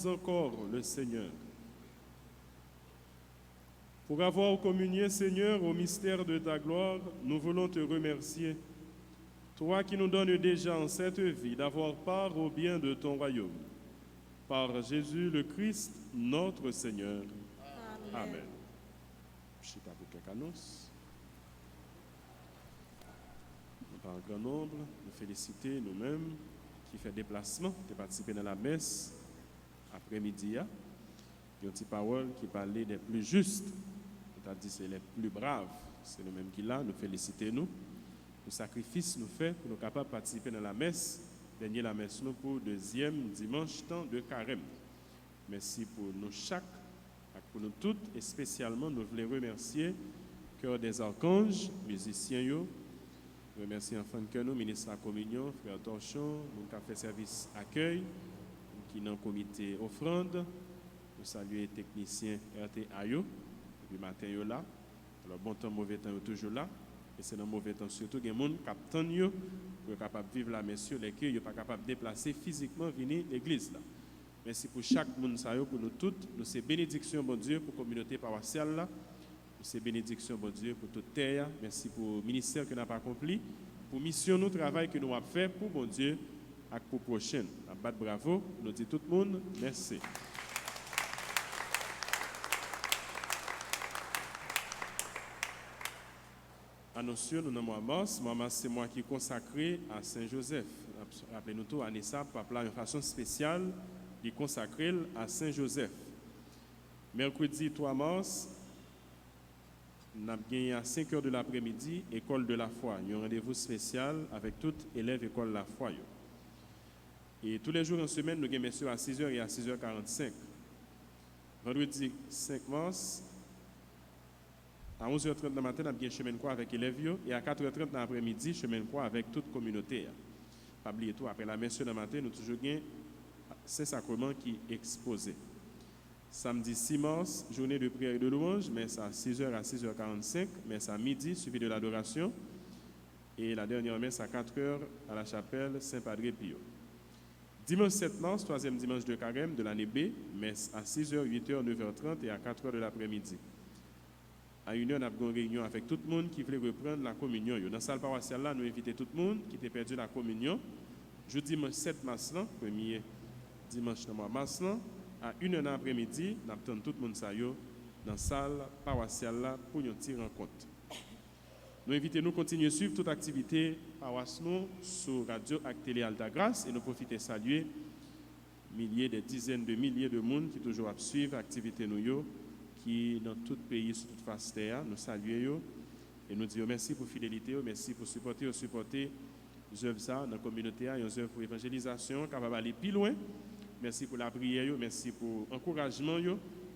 encore le Seigneur. Pour avoir communié, Seigneur, au mystère de ta gloire, nous voulons te remercier. Toi qui nous donnes déjà en cette vie d'avoir part au bien de ton royaume. Par Jésus le Christ, notre Seigneur. Amen. Je sais pas pour quelques annonces. Nous par un grand nombre, nous féliciter nous-mêmes qui fait déplacement, de participer dans la messe après-midi. Il y a une petite parole qui parlait des plus justes, c'est-à-dire c'est les plus braves. C'est nous-mêmes qui là, nous féliciter nous. Le sacrifice nous fait pour nous capables de participer dans la messe, dernier la messe nous pour deuxième dimanche temps de carême. Merci pour nous chaque, pour nous toutes, et spécialement nous voulons remercier Cœur des Archanges, musiciens yo, remercier enfants de cœur nous, ministre de la communion, frère Torchon, nous qui fait service accueil, qui dans le comité offrande, nous saluer les techniciens RTA yo, depuis matin yo là, alors bon temps, mauvais temps yo toujours là. Et c'est dans le mauvais temps surtout, il y a des gens qui attendent pour être capable de vivre la messe, lesquels ne sont pas capables de déplacer physiquement venir à l'église. Merci pour chaque monde, pour nous toutes. Nous c'est bénédiction, bon Dieu, pour la communauté paroissiale. Nous c'est bénédiction, bon Dieu, pour toute terre. Merci pour le ministère que nous n'avons pas accompli, pour la mission, le travail que nous avons fait pour bon Dieu et pour la prochaine. Bravo, nous disons tout le monde, merci. Annonce, nous nommons Mars. Mars, c'est moi qui est consacré à Saint-Joseph. Rappelez-nous tout, Anessa, papa, une façon spéciale, il est consacré à Saint-Joseph. Mercredi 3 mars, nous avons gagné à 5 h de l'après-midi, école de la foi. Il y a un rendez-vous spécial avec toutes élèves école de la foi. Et tous les jours en semaine, nous avons messieurs à 6 h et à 6h45. Vendredi 5 mars, à 11h30 du matin, nous avons un chemin de croix avec les élèves et à 4h30 dans l'après-midi, chemin de croix avec toute communauté. Pas oublier tout, après la messe de matin, nous avons toujours un Saint-Sacrement qui est exposé. Samedi 6 mars, journée de prière et de louange, messe à 6h à 6h45, messe à midi, suivi de l'adoration. Et la dernière messe à 4h à la chapelle Saint-Padre Pio. Dimanche 7 mars, troisième dimanche de carême de l'année B, messe à 6h, 8h, 9h30 et à 4h de l'après-midi. À 1h, nous avons une réunion avec tout le monde qui voulait reprendre la communion. Dans la salle paroissiale, nous invitons tout le monde qui a perdu la communion. Jeudi dimanche 7 mars, premier dimanche de mois mars, à 1h dans l'après-midi, nous attendons tout le monde dans la salle paroissiale pour une petite rencontre. Nous invitons nous à continuer à suivre toute activité paroissiale sur Radio et Télé Alta Grace et nous profitons de saluer milliers, des dizaines de milliers de monde qui toujours suivent l'activité nous. Qui dans tout pays, sur toute face terre, nous saluons et nous disons merci pour la fidélité, merci pour supporter les œuvres dans la communauté, les œuvres pour l'évangélisation, capable d'aller plus loin. Merci pour la prière, merci pour l'encouragement,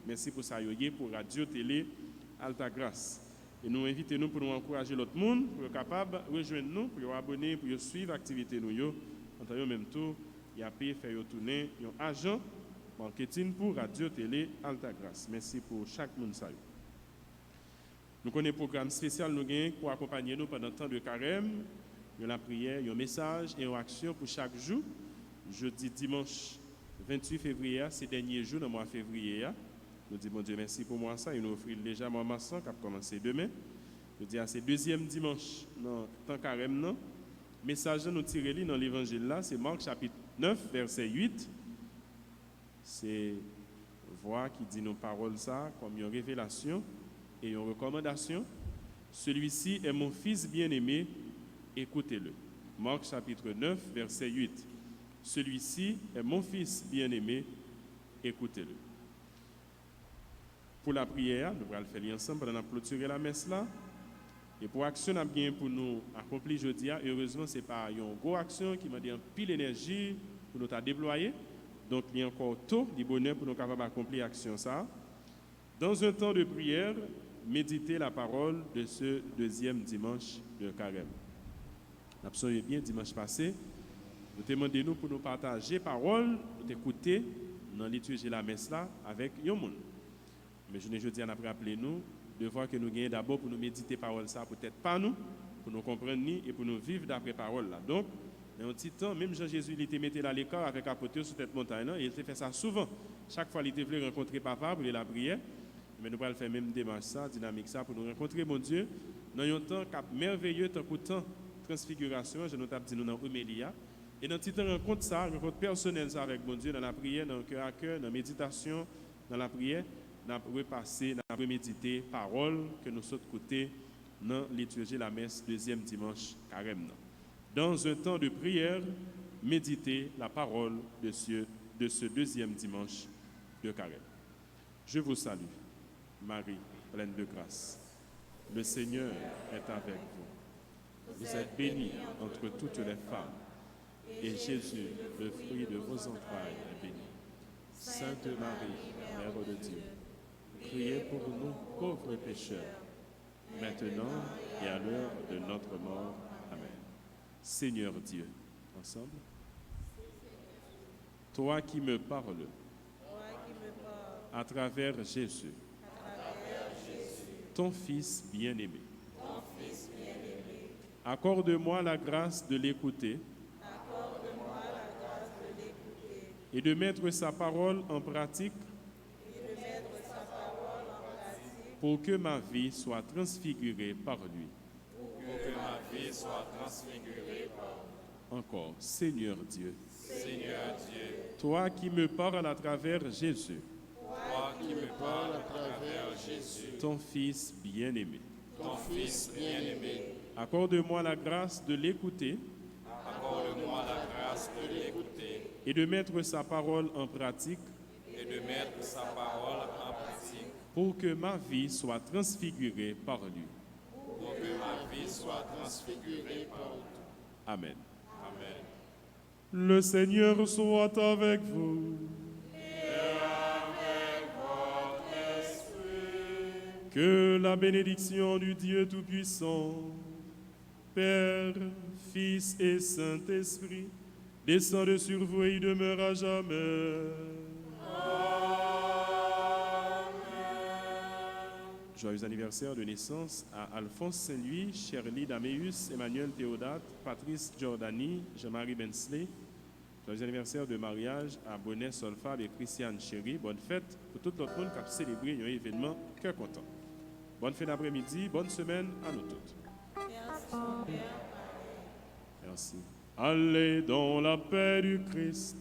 merci pour ça, pour Radio Télé Alta Grace. Et nous invitons nous pour nous encourager l'autre monde, pour être capable de rejoindre nous, pour vous abonner, pour suivre l'activité nous. En même temps, il y a payé faire tourner un agent marketing pour Radio Télé Alta Grace. Merci pour chaque monde. Nous connaissons un programme spécial pour accompagner nous pendant le temps de carême. Il y a la prière, il y a un message et une action pour chaque jour. Jeudi, dimanche 28 février, c'est le dernier jour dans le mois de février. Nous disons, mon Dieu, merci pour moi ça. Il nous offre déjà mon maçon qui a commencé demain. Je dis, c'est le deuxième dimanche dans le temps carême. Le message nous tirons dans l'évangile là, c'est Marc chapitre 9, verset 8. C'est voix qui dit nos paroles ça comme une révélation et une recommandation. Celui-ci est mon fils bien-aimé, écoutez-le. Marc chapitre 9, verset 8. Celui-ci est mon fils bien-aimé, écoutez-le. Pour la prière, nous allons le faire ensemble pendant la clôturer la messe là. Et pour l'action pour nous accomplir aujourd'hui, heureusement, ce n'est pas une grosse action qui m'a dit un pile d'énergie pour nous déployer. Donc, il y a encore tôt du bonheur pour nous capables d'accomplir l'action ça. Dans un temps de prière, méditez la parole de ce deuxième dimanche de carême. Nous avons bien dimanche passé. Nous demandons pour nous partager la parole, d'écouter dans la liturgie de la messe là avec les gens. Mais je ne dis pas rappeler nous de voir que nous gagnons d'abord pour nous méditer la parole ça, peut-être pas nous, pour nous comprendre ni et pour nous vivre d'après la parole là. Donc, Dans un petit temps, même Jean-Jésus, il était mis là à l'écart avec apôtre sur cette montagne, et il était fait ça souvent. Chaque fois, il était venu rencontrer papa pour la prière. Mais nous allons faire même démarche ça, dynamique ça, pour nous rencontrer mon Dieu dans un temps merveilleux, tant que temps transfiguration, je nous ai dit nous dans Homélia. Et dans cette rencontre ça, rencontre personnelle ça avec mon Dieu, dans la prière, dans le cœur à cœur, dans la méditation, dans la prière, nous avons repassé, nous avons remédité parole que nous sommes côté dans liturgie la messe deuxième dimanche carême. Dans un temps de prière, méditer la parole de ce deuxième dimanche de carême. Je vous salue, Marie, pleine de grâce. Le Seigneur est avec vous. Vous êtes bénie entre toutes les femmes, et Jésus, le fruit de vos entrailles, est béni. Sainte Marie, Mère de Dieu, priez pour nous pauvres pécheurs, maintenant et à l'heure de notre mort. Amen. Seigneur Dieu, ensemble, toi qui me parles à travers Jésus, ton Fils bien-aimé, accorde-moi la grâce de l'écouter et de mettre sa parole en pratique pour que ma vie soit transfigurée par lui. Encore, Seigneur Dieu, toi qui me parles à travers Jésus, ton Fils bien-aimé, accorde-moi la grâce de l'écouter et de mettre sa parole en pratique pour que ma vie soit transfigurée par lui. Amen. Le Seigneur soit avec vous. Que la bénédiction du Dieu Tout-Puissant, Père, Fils et Saint-Esprit, descende sur vous et y demeure à jamais. Joyeux anniversaire de naissance à Alphonse Saint-Louis, Shirley Daméus, Emmanuel Théodate, Patrice Giordani, Jean-Marie Bensley. Joyeux anniversaire de mariage à Bonnet Solfab et Christiane Chéry. Bonne fête pour tout le monde qui a célébré un événement cœur content. Bonne fin d'après-midi, bonne semaine à nous toutes. Merci. Allez dans la paix du Christ.